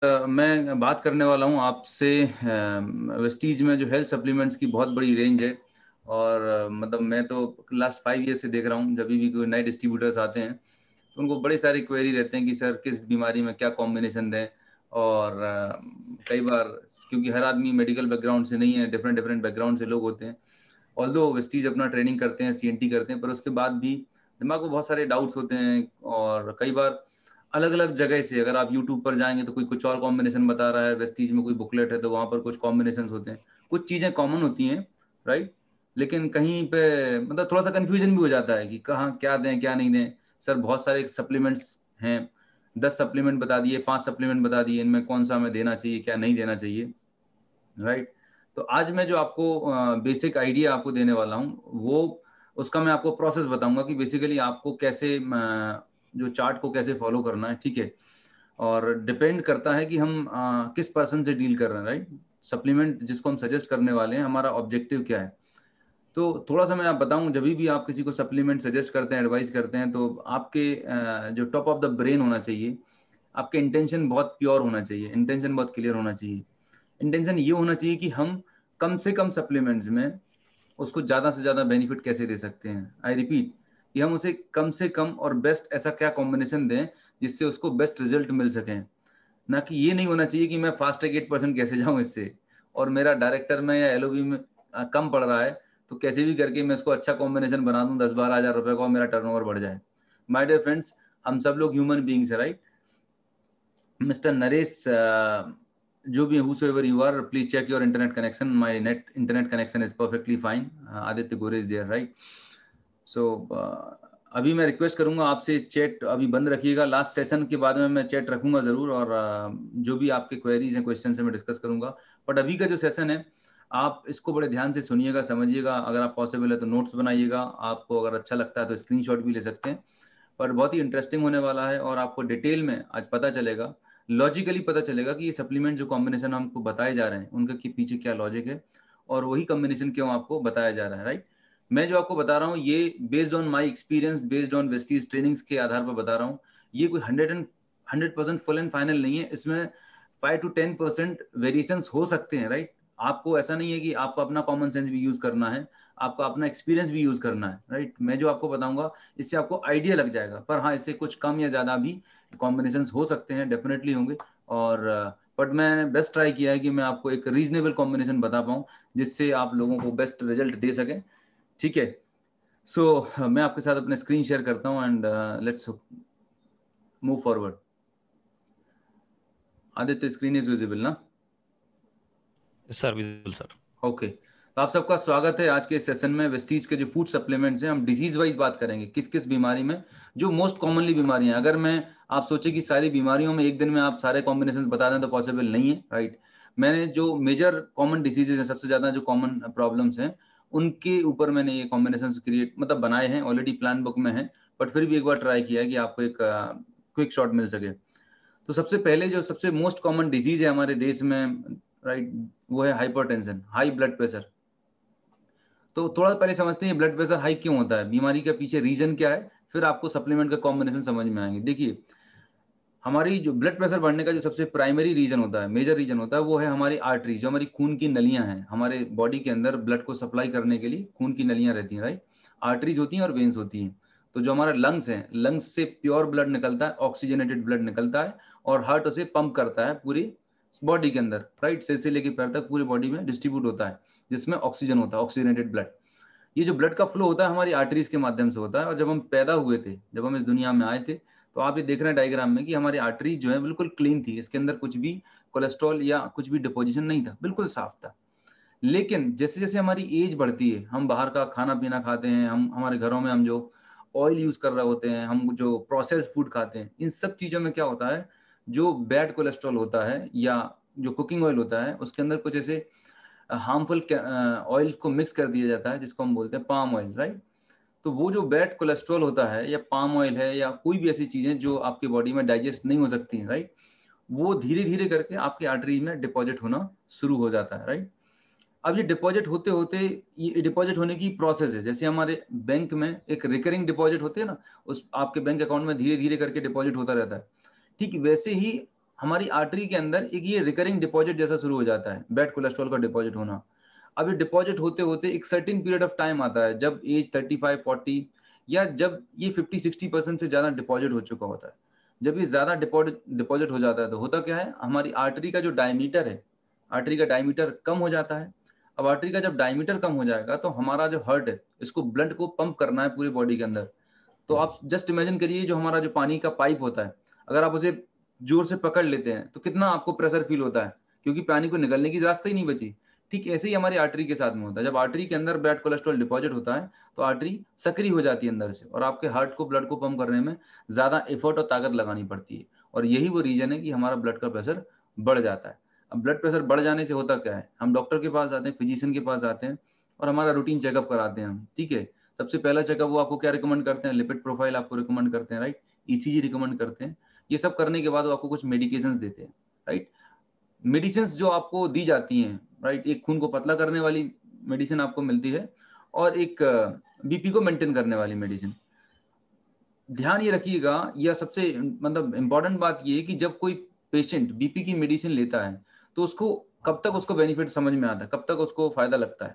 मैं बात करने वाला हूँ आपसे वेस्टीज में जो हेल्थ सप्लीमेंट्स की बहुत बड़ी रेंज है। और मतलब मैं तो लास्ट 5 ईयर से देख रहा हूँ, जब भी कोई नए डिस्ट्रीब्यूटर्स आते हैं तो उनको बड़े सारे क्वेरी रहते हैं कि सर किस बीमारी में क्या कॉम्बिनेशन दें। और कई बार क्योंकि हर आदमी मेडिकल बैकग्राउंड से नहीं है, डिफरेंट डिफरेंट बैकग्राउंड से लोग होते हैं। ऑल्दो वेस्टीज अपना ट्रेनिंग करते हैं, सीएनटी करते हैं, पर उसके बाद भी दिमाग में बहुत सारे डाउट्स होते हैं। और कई बार अलग अलग जगह से अगर आप यूट्यूब पर जाएंगे तो कोई कुछ और कॉम्बिनेशन बता रहा है, वेस्टीज में कोई बुकलेट है तो वहां पर कुछ कॉम्बिनेशन होते हैं, कुछ चीजें कॉमन होती हैं, राइट। लेकिन कहीं पे मतलब थोड़ा सा कंफ्यूजन भी हो जाता है कि कहाँ क्या दें क्या नहीं दें। सर बहुत सारे सप्लीमेंट्स हैं, 10 सप्लीमेंट बता दिए, 5 सप्लीमेंट बता दिए, इनमें कौन सा हमें देना चाहिए क्या नहीं देना चाहिए, राइट। तो आज मैं जो आपको बेसिक आइडिया आपको देने वाला हूँ वो उसका मैं आपको प्रोसेस बताऊंगा कि बेसिकली आपको कैसे जो चार्ट को कैसे फॉलो करना है, ठीक है। और डिपेंड करता है कि हम किस पर्सन से डील कर रहे हैं, राइट। सप्लीमेंट जिसको हम सजेस्ट करने वाले हैं, हमारा ऑब्जेक्टिव क्या है। तो थोड़ा सा मैं आप बताऊं, जब भी आप किसी को सप्लीमेंट सजेस्ट करते हैं, एडवाइस करते हैं, तो आपके जो टॉप ऑफ द ब्रेन होना चाहिए, आपके इंटेंशन बहुत प्योर होना चाहिए, इंटेंशन बहुत क्लियर होना चाहिए। इंटेंशन ये होना चाहिए कि हम कम से कम सप्लीमेंट्स में उसको ज्यादा से ज्यादा बेनिफिट कैसे दे सकते हैं। आई रिपीट कि हम उसे कम से कम और बेस्ट ऐसा क्या कॉम्बिनेशन दें जिससे उसको बेस्ट रिजल्ट मिल सके। ना कि ये नहीं होना चाहिए कि मैं फास्ट ट्रैक 8% कैसे जाऊं इससे, और मेरा डायरेक्टर में या एलओबी में कम पड़ रहा है, तो कैसे भी करके मैं इसको अच्छा कॉम्बिनेशन बना दूं 10-12 हज़ार रुपए का और मेरा टर्नओवर बढ़ जाए। माय डियर फ्रेंड्स, हम सब लोग ह्यूमन बींग्स है, राइट। मिस्टर नरेश, जो भी whosoever you are, please check your internet connection. My internet connection is perfectly fine. Aditya Gore is there, right? So अभी मैं रिक्वेस्ट करूंगा आपसे, चैट अभी बंद रखिएगा, लास्ट सेशन के बाद में मैं चैट रखूंगा जरूर। और जो भी आपके क्वेरीज हैं, क्वेश्चन है, मैं डिस्कस करूंगा। बट अभी का जो सेशन है, आप इसको बड़े ध्यान से सुनिएगा, समझिएगा। अगर आप पॉसिबल है तो नोट्स बनाइएगा, आपको अगर अच्छा लगता है तो स्क्रीनशॉट भी ले सकते हैं। पर बहुत ही इंटरेस्टिंग होने वाला है और आपको डिटेल में आज पता चलेगा, लॉजिकली पता चलेगा कि ये सप्लीमेंट जो कॉम्बिनेशन हमको बताए जा रहे हैं उनके के पीछे क्या लॉजिक है, और वही कॉम्बिनेशन क्यों आपको बताया जा रहा है, राइट। मैं जो आपको बता रहा हूँ ये based on my experience, based on Vestige trainings के आधार पर बता रहा हूँ। ये कोई 100% फुल एंड फाइनल नहीं है, इसमें 5 to 10% वेरिएशंस हो सकते हैं, राइट। आपको ऐसा नहीं है कि आपको अपना कॉमन सेंस भी यूज करना है, आपको अपना एक्सपीरियंस भी यूज करना है, राइट। मैं जो आपको बताऊंगा इससे आपको आइडिया लग जाएगा, पर हाँ इससे कुछ कम या ज्यादा भी कॉम्बिनेशन हो सकते हैं, डेफिनेटली होंगे। और बट मैंने बेस्ट ट्राई किया है कि मैं आपको एक रीजनेबल कॉम्बिनेशन बता पाऊँ जिससे आप लोगों को बेस्ट रिजल्ट दे सकें, ठीक है। सो मैं आपके साथ अपने स्क्रीन शेयर करता हूँ and let's move forward. Aditya, screen is visible ना? Sir visible sir. ओके, तो आप सबका स्वागत है आज के सेशन में। वेस्टीज के जो फूड सप्लीमेंट्स हैं, हम डिजीज वाइज बात करेंगे, किस किस बीमारी में जो मोस्ट कॉमनली बीमारियां हैं। अगर मैं आप सोचे कि सारी बीमारियों में एक दिन में आप सारे कॉम्बिनेशन बता दें तो पॉसिबल नहीं है, राइट। मैंने जो मेजर कॉमन डिजीजेज हैं, सबसे ज्यादा जो कॉमन प्रॉब्लम्स हैं, उनके ऊपर मैंने ये कॉम्बिनेशन क्रिएट मतलब बनाए हैं, ऑलरेडी प्लान बुक में है, बट फिर भी एक बार ट्राई किया है कि आपको एक क्विक शॉट मिल सके। तो सबसे पहले जो सबसे मोस्ट कॉमन डिजीज है हमारे देश में, राइट, वो है हाइपरटेंशन, हाई ब्लड प्रेशर। तो थोड़ा पहले समझते हैं ब्लड प्रेशर हाई क्यों होता है, बीमारी के पीछे रीजन क्या है, फिर आपको सप्लीमेंट का कॉम्बिनेशन समझ में आएंगे। देखिए, हमारी जो ब्लड प्रेशर बढ़ने का जो सबसे प्राइमरी रीजन होता है, मेजर रीजन होता है, वो है हमारी आर्टरी, जो हमारी खून की नलियां हैं। हमारे बॉडी के अंदर ब्लड को सप्लाई करने के लिए खून की नलियां रहती हैं, राइट। आर्टरीज होती हैं और वेन्स होती हैं। तो जो हमारा लंग्स है, लंग्स से प्योर ब्लड निकलता है, ऑक्सीजनेटेड ब्लड निकलता है, और हार्ट उसे पंप करता है पूरी बॉडी के अंदर, राइट। सिर से लेकर पैर तक पूरी बॉडी में डिस्ट्रीब्यूट होता है, जिसमें ऑक्सीजन होता है, ऑक्सीजनेटेड ब्लड। ये जो ब्लड का फ्लो होता है हमारी आर्टरीज के माध्यम से होता है। और जब हम पैदा हुए थे, जब हम इस दुनिया में आए थे, तो आप ये देख रहे हैं डायग्राम में कि हमारी आर्टरीज जो है बिल्कुल क्लीन थी, इसके अंदर कुछ भी कोलेस्ट्रॉल या कुछ भी डिपोजिशन नहीं था, बिल्कुल साफ था। लेकिन जैसे जैसे हमारी एज बढ़ती है, हम बाहर का खाना पीना खाते हैं, हम हमारे घरों में हम जो ऑयल यूज कर रहे होते हैं, हम जो प्रोसेस फूड खाते हैं, इन सब चीजों में क्या होता है, जो बैड कोलेस्ट्रॉल होता है या जो कुकिंग ऑयल होता है, उसके अंदर कुछ ऐसे हार्मफुल ऑयल को मिक्स कर दिया जाता है, जिसको हम बोलते हैं पाम ऑयल, राइट। तो वो जो बैड कोलेस्ट्रॉल होता है या पाम ऑयल है या कोई भी ऐसी चीजें जो आपकी बॉडी में डाइजेस्ट नहीं हो सकती हैं, राइट, वो धीरे धीरे करके आपकी आर्टरी में डिपॉजिट होना शुरू हो जाता है, राइट। अब ये डिपॉजिट होते होते, ये डिपॉजिट होने की प्रोसेस है, जैसे हमारे बैंक में एक रिकरिंग डिपॉजिट होते हैं ना, उस आपके बैंक अकाउंट में धीरे धीरे करके डिपॉजिट होता रहता है, ठीक वैसे ही हमारी आर्टरी के अंदर एक ये रिकरिंग डिपॉजिट जैसा शुरू हो जाता है, बैड कोलेस्ट्रॉल का डिपॉजिट होना। अब ये डिपॉजिट होते होते एक सर्टेन पीरियड ऑफ टाइम आता है जब एज 35-40 या जब ये 50-60% से ज्यादा डिपॉजिट हो चुका होता है। जब ये ज्यादा डिपॉजिट हो जाता है तो होता क्या है, हमारी आर्टरी का जो डायमीटर है, आर्टरी का डायमीटर कम हो जाता है। अब आर्टरी का जब डायमीटर कम हो जाएगा तो हमारा जो हार्ट है, इसको ब्लड को पंप करना है पूरी बॉडी के अंदर। तो आप जस्ट इमेजिन करिए, जो हमारा जो पानी का पाइप होता है, अगर आप उसे जोर से पकड़ लेते हैं तो कितना आपको प्रेशर फील होता है, क्योंकि पानी को निकलने की रास्ता ही नहीं बची। ठीक ऐसे ही हमारी आर्टरी के साथ में होता है। जब आर्टरी के अंदर बैड कोलेस्ट्रॉल डिपॉजिट होता है तो आर्टरी सक्रिय हो जाती है अंदर से, और आपके हार्ट को ब्लड को पंप करने में ज्यादा एफर्ट और ताकत लगानी पड़ती है। और यही वो रीजन है कि हमारा ब्लड का प्रेशर बढ़ जाता है। अब ब्लड प्रेशर बढ़ जाने से होता क्या है, हम डॉक्टर के पास जाते हैं, फिजिशियन के पास जाते हैं और हमारा रूटीन चेकअप कराते हैं हम। ठीक है, सबसे पहला चेकअप वो आपको क्या रिकमेंड करते हैं, लिपिड प्रोफाइल आपको रिकमेंड करते हैं, राइट, ईसीजी रिकमेंड करते हैं। ये सब करने के बाद वो आपको कुछ मेडिकेशंस देते हैं, राइट। मेडिसिन जो आपको दी जाती हैं, राइट, एक खून को पतला करने वाली मेडिसिन आपको मिलती है और एक बीपी को मेंटेन करने वाली मेडिसिन। ध्यान ये रखिएगा, यह सबसे मतलब इंपॉर्टेंट बात ये है कि जब कोई पेशेंट बीपी की मेडिसिन लेता है तो उसको कब तक उसको बेनिफिट समझ में आता है, कब तक उसको फायदा लगता है,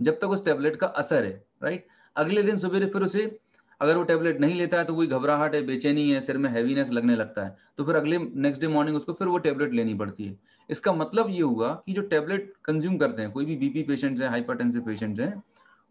जब तक उस टेबलेट का असर है, राइट। अगले दिन सुबह फिर उसे, अगर वो टेबलेट नहीं लेता है तो वही घबराहट है, बेचैनी है, सिर में हैवीनेस लगने लगता है, तो फिर अगले नेक्स्ट डे मॉर्निंग उसको फिर वो टेबलेट लेनी पड़ती है। इसका मतलब ये हुआ कि जो टेबलेट कंज्यूम करते हैं कोई भी बीपी पेशेंट्स हैं, हाइपरटेंसिव पेशेंट्स हैं,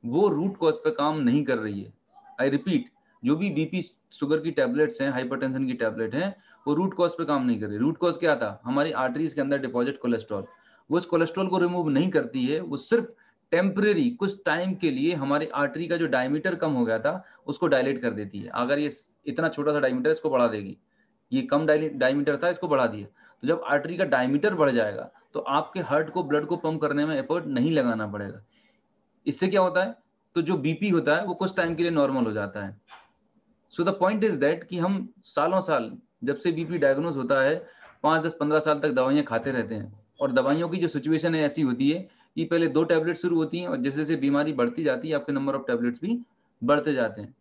वो रूट कॉज पे काम नहीं कर रही है। आई रिपीट, जो भी बीपी शुगर की टेबलेट्स हैं, हाइपरटेंशन की टेबलेट हैं, वो रूट कॉज पे काम नहीं कर रही। रूट कॉज क्या था, हमारी आर्टरीज के अंदर डिपॉजिट कोलेस्ट्रॉल। वो इस कोलेस्ट्रॉल को रिमूव नहीं करती है, वो सिर्फ टेम्परेरी कुछ टाइम के लिए हमारी आर्टरी का जो डायमीटर कम हो गया था उसको डायलेट कर देती है। अगर ये इतना छोटा सा डायमीटर, इसको बढ़ा देगी, ये कम डायमीटर था, इसको बढ़ा दिया। तो जब आर्टरी का डायमीटर बढ़ जाएगा तो आपके हार्ट को ब्लड को पंप करने में एफर्ट नहीं लगाना पड़ेगा। इससे क्या होता है, तो जो बीपी होता है वो कुछ टाइम के लिए नॉर्मल हो जाता है। So the point is that कि हम सालों साल, जब से बीपी डायग्नोज होता है, 5-10-15 साल तक दवाइयां खाते रहते हैं। और दवाइयों की जो सिचुएशन है ऐसी होती है कि पहले 2 टैबलेट शुरू होती हैं और जैसे जैसे बीमारी बढ़ती जाती है आपके नंबर ऑफ टैबलेट्स भी बढ़ते जाते हैं।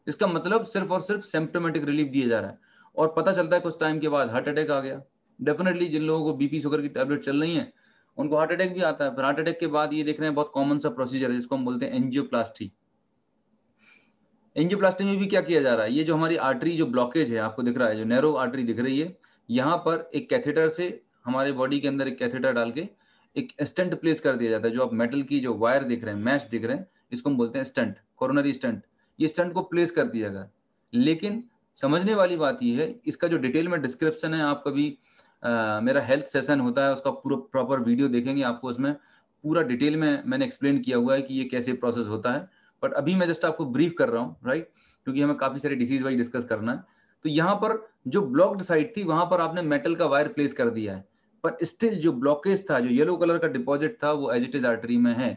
इसका मतलब सिर्फ और सिर्फ सिम्प्टोमेटिक रिलीफ दिया जा रहा है, और पता चलता है कुछ टाइम के बाद हार्ट अटैक आ गया। डेफिनेटली जिन लोगों को बीपी शुगर की टैबलेट चल रही है उनको हार्ट अटैक भी आता है। फिर हार्ट अटैक के बाद ये देख रहे हैं बहुत कॉमन सा प्रोसीजर है जिसको हम बोलते हैं एंजियोप्लास्टी। एंजियोप्लास्टी में भी क्या किया जा रहा है, ये जो हमारी आर्टरी जो ब्लॉकेज है आपको दिख रहा है, जो नैरो आर्टरी दिख रही है, यहाँ पर एक कैथेटर से, हमारे बॉडी के अंदर एक कैथेटर डाल के एक स्टंट प्लेस कर दिया जाता है। जो आप मेटल की जो वायर दिख रहे हैं, मैश दिख रहे हैं, इसको हम बोलते हैं स्टंट, कोरोनरी स्टंट। ये स्टंट को प्लेस कर दिया गया। लेकिन समझने वाली बात यह है, इसका जो डिटेल में डिस्क्रिप्शन है, आप कभी मेरा हेल्थ सेशन होता है उसका पूरा प्रॉपर वीडियो देखेंगे, आपको उसमें पूरा डिटेल में मैंने एक्सप्लेन किया हुआ है कि ये कैसे प्रोसेस होता है। बट अभी मैं जस्ट आपको ब्रीफ कर रहा हूँ, राइट, क्योंकि हमें काफी सारे डिसीज वाइज डिस्कस करना है। तो यहाँ पर जो ब्लॉक्ड साइड थी वहां पर आपने मेटल का वायर प्लेस कर दिया है, पर स्टिल जो ब्लॉकेज था, जो येलो कलर का डिपॉजिट था, वो एज इट इज आर्टरी में है।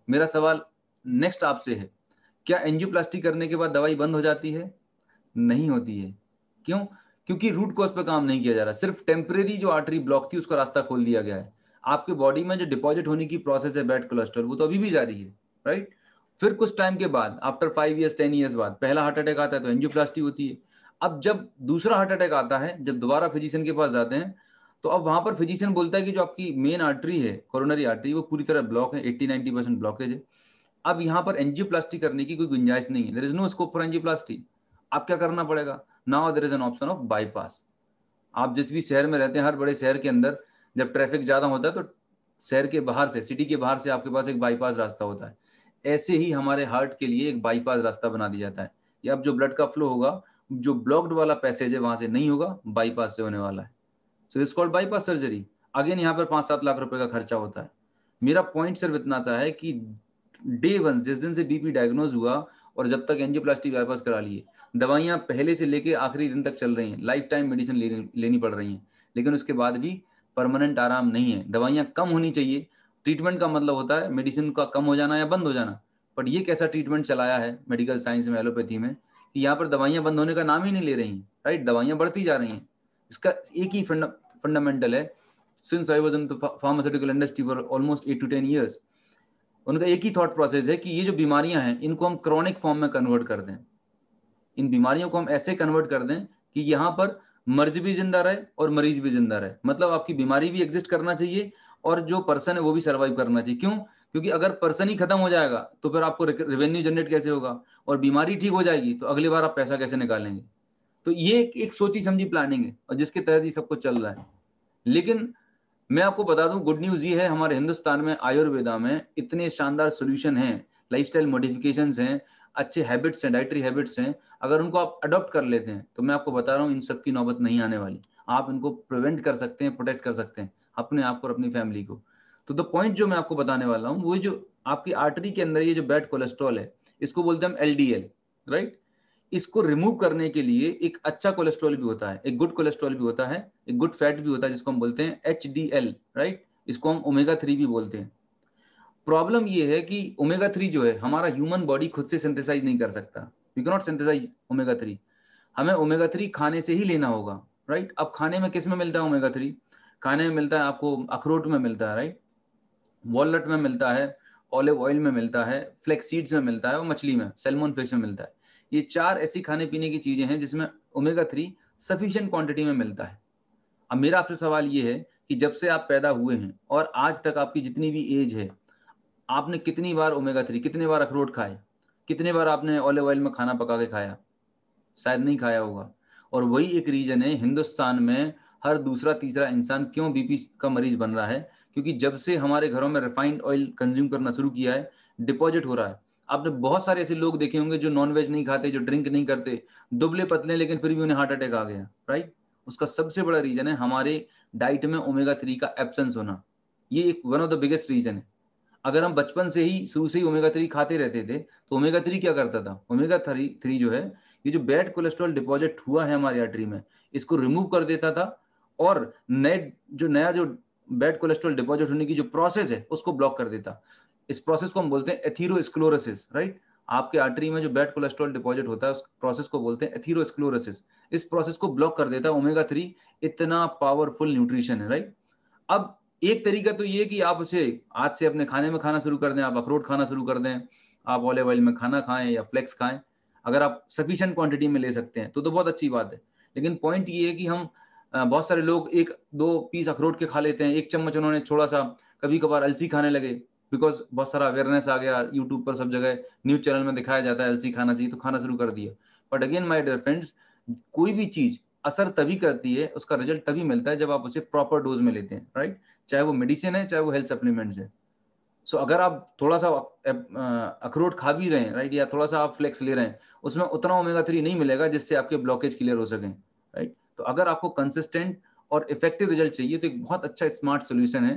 मेरा सवाल नेक्स्ट आपसे है, क्या एंजियोप्लास्टी करने के बाद दवाई बंद हो जाती है? नहीं होती है। क्यों? क्योंकि रूट कॉज पे काम नहीं किया जा रहा, सिर्फ टेम्परेरी जो आर्टरी ब्लॉक थी उसका रास्ता खोल दिया गया है। आपके बॉडी में जो डिपॉजिट होने की प्रोसेस है बैड कोलेस्ट्रॉल, वो तो अभी भी जारी है, राइट। फिर कुछ टाइम के बाद, आफ्टर 5 ईयर्स 10 ईयर्स बाद पहला हार्ट अटैक आता है तो एंजियोप्लास्टी होती है। अब जब दूसरा हार्ट अटैक आता है, जब दोबारा फिजिशियन के पास जाते हैं, तो अब वहां पर फिजिशियन बोलता है कि जो आपकी मेन आर्टरी है, कोरोनरी आर्टरी, वो पूरी तरह ब्लॉक है, 80-90% ब्लॉकेज है। अब यहाँ पर एंजियोप्लास्टी करने की कोई गुंजाइश नहीं है, there is no scope for angioplasty. आप क्या करना पड़ेगा, now there is an option of bypass. आप जिस भी शहर में रहते हैं, हर बड़े शहर के अंदर जब ट्रैफिक ज्यादा होता है तो शहर के बाहर से, सिटी के बाहर से आपके पास एक बाईपास रास्ता होता है। ऐसे ही हमारे हार्ट के लिए एक बाईपास रास्ता बना दिया जाता है। ये अब जो ब्लड का फ्लो होगा, जो ब्लॉक्ड वाला पैसेज है वहां से नहीं होगा, बाईपास से होने वाला है। So it's called bypass surgery. Again यहाँ पर 5-7 लाख रुपए का खर्चा होता है। मेरा पॉइंट सिर्फ इतना सा है कि डे 1, जिस दिन से बीपी डायग्नोज हुआ और जब तक एंजियोप्लास्टी बाईपास करा लिए, दवाइयां पहले से लेके आखिरी दिन तक चल रही हैं, लाइफ टाइम मेडिसिन लेनी पड़ रही हैं, लेकिन उसके बाद भी परमानेंट आराम नहीं है। दवाइयां कम होनी चाहिए। ट्रीटमेंट का मतलब होता है मेडिसिन का कम हो जाना या बंद हो जाना। बट ये कैसा ट्रीटमेंट चलाया है मेडिकल साइंस में, एलोपैथी में, कि यहाँ पर दवाइयां बंद होने का नाम ही नहीं ले रही हैं, राइट, दवाइयां बढ़ती जा रही हैं। इसका एक ही फंडामेंटल है। Since I was in the pharmaceutical industry for almost 8 to 10 years, उनका एक ही थॉट प्रोसेस है कि ये जो बीमारियां हैं इनको हम क्रॉनिक फॉर्म में कन्वर्ट कर दें। इन बीमारियों को हम ऐसे कन्वर्ट कर दें कि यहाँ पर मर्ज भी जिंदा रहे और मरीज भी जिंदा रहे, मतलब आपकी बीमारी भी एग्जिस्ट करना चाहिए और जो पर्सन है वो भी सर्वाइव करना चाहिए। क्यों? क्योंकि अगर पर्सन ही खत्म हो जाएगा तो फिर आपको रेवेन्यू जनरेट कैसे होगा, और बीमारी ठीक हो जाएगी तो अगली बार आप पैसा कैसे निकालेंगे। तो ये एक सोची समझी प्लानिंग है और जिसके तहत ये सब कुछ चल रहा है। लेकिन मैं आपको बता दूं, गुड न्यूज ये है, हमारे हिंदुस्तान में आयुर्वेदा में इतने शानदार सोल्यूशन हैं, लाइफस्टाइल मॉडिफिकेशंस हैं, अच्छे हैबिट्स हैं, डाइटरी हैबिट्स हैं, अगर उनको आप अडॉप्ट कर लेते हैं तो मैं आपको बता रहा हूँ इन सब की नौबत नहीं आने वाली। आप इनको प्रिवेंट कर सकते हैं, प्रोटेक्ट कर सकते हैं अपने आप को और अपनी फैमिली को। तो द पॉइंट जो मैं आपको बताने वाला हूँ वो जो आपकी आर्टरी के अंदर ये जो बैड कोलेस्ट्रॉल है, इसको बोलते हैं हम LDL, राइट। इसको रिमूव करने के लिए एक अच्छा कोलेस्ट्रॉल भी होता है, एक गुड कोलेस्ट्रॉल भी होता है, एक गुड फैट भी होता है जिसको हम बोलते हैं HDL, राइट। इसको हम ओमेगा 3 भी बोलते हैं। प्रॉब्लम ये है कि ओमेगा 3 जो है हमारा ह्यूमन बॉडी खुद से सिंथेसाइज नहीं कर सकता। We can not synthesise omega 3, हमें ओमेगा 3 खाने से ही लेना होगा, राइट। अब खाने में किस में मिलता है ओमेगा 3? खाने में मिलता है आपको अखरोट में मिलता है, राइट, वॉलनट में मिलता है, ऑलिव ऑयल में मिलता है, फ्लेक्स सीड्स में मिलता है और मछली में, सैल्मन फिश में मिलता है। ये 4 ऐसी खाने पीने की चीजें हैं जिसमें ओमेगा 3 सफिशिएंट क्वांटिटी में मिलता है। अब मेरा आपसे सवाल ये है कि जब से आप पैदा हुए हैं और आज तक आपकी जितनी भी एज है, आपने कितनी बार ओमेगा 3, कितने बार अखरोट खाए, कितने बार आपने ऑलिव ऑयल में खाना पका के खाया? शायद नहीं खाया होगा। और वही एक रीजन है हिंदुस्तान में हर दूसरा तीसरा इंसान क्यों बीपी का मरीज बन रहा है, क्योंकि जब से हमारे घरों में रिफाइंड ऑयल कंज्यूम करना शुरू किया है, डिपॉजिट हो रहा है। आपने बहुत सारे ऐसे लोग देखे होंगे जो नॉनवेज नहीं खाते, जो ड्रिंक नहीं करते, दुबले पतले, लेकिन फिर भी उन्हें हार्ट अटैक आ गया, राइट। उसका सबसे बड़ा रीजन है हमारे डाइट में ओमेगा 3 का एब्सेंस होना। ये एक one of the biggest reason है। अगर हम बचपन से ही शुरू से ही ओमेगा 3 खाते रहते थे तो ओमेगा 3 क्या करता था? ओमेगा 3 जो है, ये जो बैड कोलेस्ट्रॉल डिपॉजिट हुआ है हमारी आर्टरी में, इसको रिमूव कर देता था और नया जो बैड कोलेस्ट्रॉल डिपॉजिट होने की जो प्रोसेस है उसको ब्लॉक कर देता। इस प्रोसेस को हम बोलते हैं एथेरोस्क्लेरोसिस, राइट। आपके आर्टरी में जो बैड कोलेस्ट्रॉल डिपॉजिट होता है उस प्रोसेस को बोलते हैं एथेरोस्क्लेरोसिस। इस प्रोसेस को ब्लॉक कर देता है ओमेगा 3। इतना पावरफुल न्यूट्रिशन है, राइट। अब एक तरीका तो ये कि आप उसे आज से अपने खाने में खाना शुरू कर दें, आप अखरोट खाना शुरू कर दें, आप ऑलिव ऑयल में खाना खाएं या फ्लेक्स खाएं। अगर आप सफिशिएंट क्वांटिटी में ले सकते हैं तो बहुत अच्छी बात है। लेकिन पॉइंट ये है कि हम बहुत सारे लोग 1-2 पीस अखरोट के खा लेते हैं, 1 चम्मच उन्होंने थोड़ा सा कभी कभार अलसी खाने लगे, बिकॉज बहुत सारा अवेयरनेस आ गया, यूट्यूब पर सब जगह न्यूज चैनल में दिखाया जाता है अलसी खाना चाहिए तो खाना शुरू कर दिया। But again my dear friends, कोई भी चीज असर तभी करती है, उसका रिजल्ट तभी मिलता है जब आप उसे प्रॉपर डोज में लेते हैं, राइट। चाहे वो मेडिसिन है, चाहे वो हेल्थ सप्लीमेंट्स है। सो अगर आप थोड़ा सा अखरोट खा भी रहे हैं, राइट, या थोड़ा सा आप फ्लेक्स ले रहे हैं, उसमें उतना ओमेगा 3 नहीं मिलेगा जिससे आपके ब्लॉकेज क्लियर हो सके, राइट। तो अगर आपको कंसिस्टेंट और इफेक्टिव रिजल्ट चाहिए तो एक बहुत अच्छा स्मार्ट सोल्यूशन है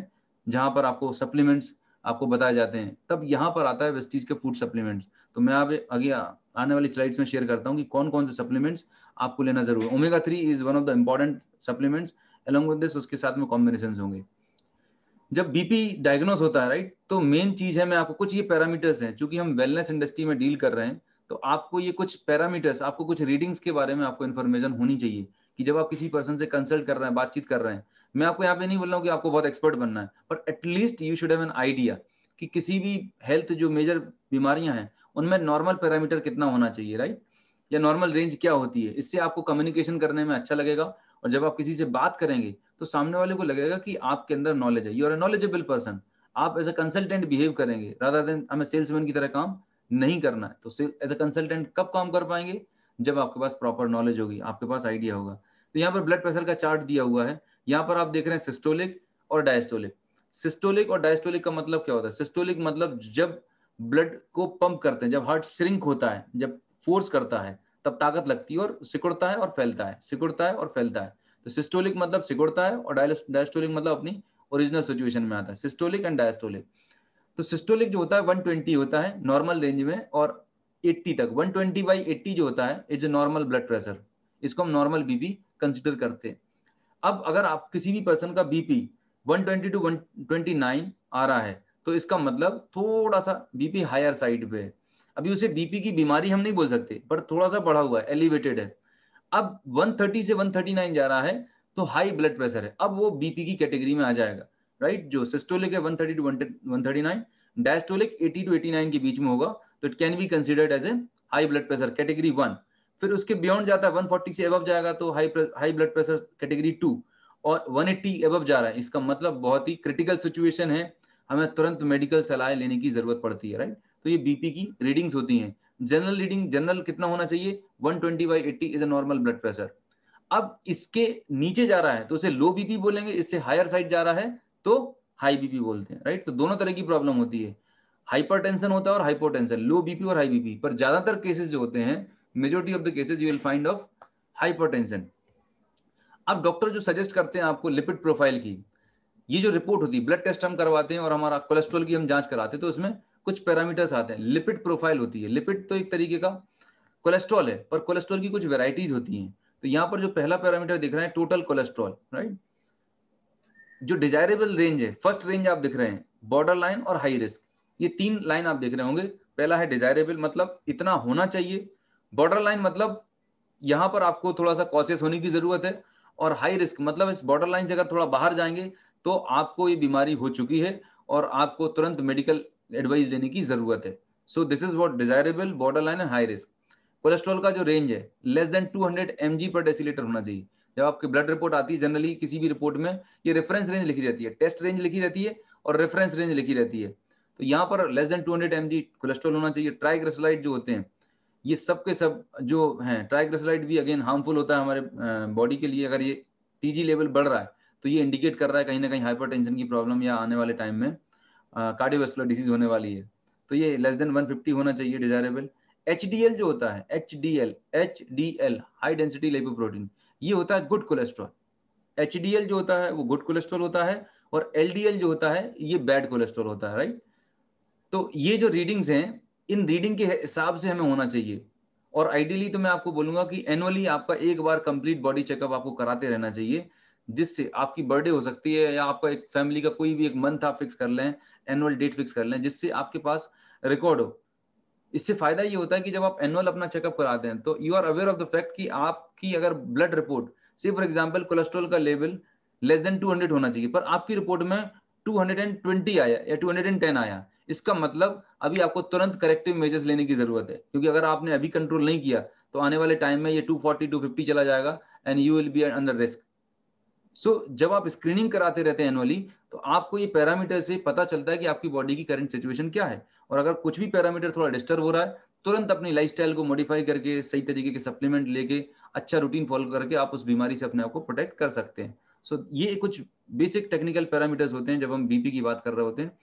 जहां पर आपको सप्लीमेंट्स आपको बताए जाते हैं। तब यहाँ पर आता है वेस्टीज के फूड सप्लीमेंट्स। तो मैं आप आगे आने वाली स्लाइड्स में शेयर करता हूँ कि कौन कौन से सप्लीमेंट्स आपको लेना जरूर है। Omega 3 is one of the important supplements. Along with this उसके साथ में कॉम्बिनेशन होंगे। जब बीपी डायग्नोस होता है, राइट, तो मेन चीज है, मैं आपको कुछ ये पैरामीटर्स हैं, क्योंकि हम वेलनेस इंडस्ट्री में डील कर रहे हैं तो आपको ये कुछ पैरामीटर्स, आपको कुछ रीडिंग्स के बारे में आपको इन्फॉर्मेशन होनी चाहिए कि जब आप किसी पर्सन से कंसल्ट कर रहे हैं, बातचीत कर रहे हैं। मैं आपको यहाँ पे नहीं बोल रहा हूँ कि आपको बहुत एक्सपर्ट बनना है, पर at least you should have an idea कि किसी भी हेल्थ जो मेजर बीमारियां हैं उनमें नॉर्मल पैरामीटर कितना होना चाहिए, राइट, या नॉर्मल रेंज क्या होती है। इससे आपको कम्युनिकेशन करने में अच्छा लगेगा और जब आप किसी से बात करेंगे तो सामने वाले को लगेगा कि आपके अंदर नॉलेज है, you are a knowledgeable person. आप एज अ कंसल्टेंट बिहेव करेंगे रादर देन हमें सेल्समैन की तरह काम नहीं करना है। तो एज अ कंसल्टेंट कब काम कर पाएंगे? जब आपके पास प्रॉपर नॉलेज होगी, आपके पास आइडिया होगा। तो यहाँ पर ब्लड प्रेशर का चार्ट दिया हुआ है। यहाँ पर आप देख रहे हैं सिस्टोलिक और डायस्टोलिक। सिस्टोलिक और डायस्टोलिक का मतलब क्या होता है? सिस्टोलिक मतलब जब ब्लड को पंप करते हैं, जब हार्ट श्रिंक होता है, जब फोर्स करता है, तब ताकत लगती है और सिकुड़ता है और फैलता है, सिकुड़ता है और फैलता है। तो सिस्टोलिक मतलब सिकुड़ता है और डायस्टोलिक मतलब अपनी ओरिजिनल सिचुएशन में आता है। Systolic and diastolic. तो सिस्टोलिक जो होता है 120 होता है नॉर्मल रेंज में, और 80 तक, 120/80 जो होता है it's a normal blood pressure. इसको हम नॉर्मल बीपी कंसिडर करते हैं। अब अगर आप किसी भी पर्सन का बीपी 120 to 129 आ रहा है तो इसका मतलब थोड़ा सा बीपी हायर साइड पे है। अभी उसे बीपी की बीमारी हम नहीं बोल सकते, पर थोड़ा सा बढ़ा हुआ है, एलिवेटेड है। अब 130 से 139 जा रहा है तो हाई ब्लड प्रेशर है, अब वो बीपी की कैटेगरी में आ जाएगा, राइट। जो सिस्टोलिक है 130 to 139, डायस्टोलिक 80 to 89 के बीच में होगा, तो it can be considered as a high blood pressure category 1। फिर उसके बियॉन्ड जाता है 140 से अबव जाएगा तो हाई ब्लड प्रेशर कैटेगरी 2, और 180 अबव जा रहा है, इसका मतलब बहुत ही क्रिटिकल सिचुएशन है, हमें तुरंत मेडिकल सलाह लेने की जरूरत पड़ती है, राइट। तो ये बीपी की रीडिंग्स होती हैं। जनरल रीडिंग, जनरल कितना होना चाहिए, 120/80 is a normal blood pressure. अब इसके नीचे जा रहा है तो उसे लो बीपी बोलेंगे, इससे हायर साइड जा रहा है तो हाई बीपी बोलते हैं, राइट। तो दोनों तरह की प्रॉब्लम होती है, हाइपरटेंशन होता है और हाइपोटेंशन, लो बीपी और हाई बीपी। पर ज्यादातर केसेस जो होते हैं, majority of the cases you will find of hypertension. अब डॉक्टर जो सजेस्ट करते हैं आपको लिपिड प्रोफाइल की, ये जो रिपोर्ट होती है, ब्लड टेस्ट हम करवाते हैं और हमारा कोलेस्ट्रॉल की हम जांच कराते हैं, तो उसमें कुछ पैरामीटर्स आते हैं, लिपिड प्रोफाइल होती है। लिपिड तो एक तरीके का कोलेस्ट्रॉल है, पर कोलेस्ट्रॉल की कुछ वेराइटीज होती हैं। तो यहाँ पर जो पहला पैरामीटर दिख रहा है टोटल कोलेस्ट्रॉल, राइट। जो डिजायरेबल रेंज है, फर्स्ट रेंज आप दिख रहे हैं, बॉर्डर लाइन और हाई रिस्क, ये 3 लाइन आप देख रहे होंगे। पहला है डिजायरेबल, मतलब इतना होना चाहिए। बॉर्डर लाइन मतलब यहाँ पर आपको थोड़ा सा कॉशियस होने की जरूरत है। और हाई रिस्क मतलब इस बॉर्डर लाइन से अगर थोड़ा बाहर जाएंगे तो आपको ये बीमारी हो चुकी है और आपको तुरंत मेडिकल एडवाइस लेने की जरूरत है। So this is what desirable, border line and high risk. Cholesterol का जो रेंज है लेस देन 200 mg पर डेसीलीटर होना चाहिए। जब आपकी ब्लड रिपोर्ट आती है, जनरली किसी भी रिपोर्ट में ये रेफरेंस रेंज लिखी रहती है, टेस्ट रेंज लिखी रहती है और रेफरेंस रेंज लिखी रहती है। तो यहाँ पर लेस देन 200 mg कोलेस्ट्रॉल होना चाहिए। ट्राइग्लिसराइड जो होते हैं, ये सब के सब जो हैं, ट्राइग्लिसराइड भी अगेन हार्मफुल होता है हमारे बॉडी के लिए। अगर ये टीजी लेवल बढ़ रहा है तो ये इंडिकेट कर रहा है कहीं ना कहीं हाइपरटेंशन की प्रॉब्लम या आने वाले टाइम में कार्डियोवास्कुलर डिजीज होने वाली है। तो ये लेस देन 150 होना चाहिए डिजायरेबल। एचडीएल जो होता है, एचडीएल हाई डेंसिटी लिपोप्रोटीन, ये होता है गुड कोलेस्ट्रॉल। एचडीएल जो होता है वो गुड कोलेस्ट्रॉल होता है, और एलडीएल जो होता है ये बैड कोलेस्ट्रॉल होता है, राइट। तो ये जो रीडिंग्स हैं, इन रीडिंग के हिसाब से हमें होना चाहिए। और आइडियली तो मैं आपको बोलूंगा कि एनुअली आपका एक बार कंप्लीट बॉडी चेकअप आपको कराते रहना चाहिए, जिससे आपकी बर्थडे हो सकती है या आपका एक फैमिली का कोई भी एक मंथ आप फिक्स कर लें, एनुअल डेट फिक्स कर लें, जिससे आपके पास रिकॉर्ड हो। इससे फायदा ये होता है कि जब आप एनुअल अपना चेकअप कराते हैं तो you are aware of the fact कि आपकी अगर ब्लड रिपोर्ट से फॉर एग्जांपल कोलेस्ट्रॉल का लेवल लेस देन 200 होना चाहिए, पर आपकी रिपोर्ट में 220 आया या 210 आया, इसका मतलब अभी आपको तुरंत करेक्टिव मेजर्स लेने की जरूरत है। क्योंकि अगर आपने अभी कंट्रोल नहीं किया तो आने वाले टाइम में ये 240 250 चला जाएगा and you will be under risk. So जब आप स्क्रीनिंग कराते रहते हैं एनुअली, तो आपको ये पैरामीटर से पता चलता है कि आपकी बॉडी की करंट सिचुएशन क्या है। और अगर कुछ भी पैरामीटर थोड़ा डिस्टर्ब हो रहा है, तुरंत अपनी लाइफस्टाइल को मॉडिफाई करके सही तरीके के सप्लीमेंट लेके अच्छा रूटीन फॉलो करके आप उस बीमारी से अपने आप को प्रोटेक्ट कर सकते हैं। सो ये कुछ बेसिक टेक्निकल पैरामीटर्स होते हैं जब हम बीपी की बात कर रहे होते हैं।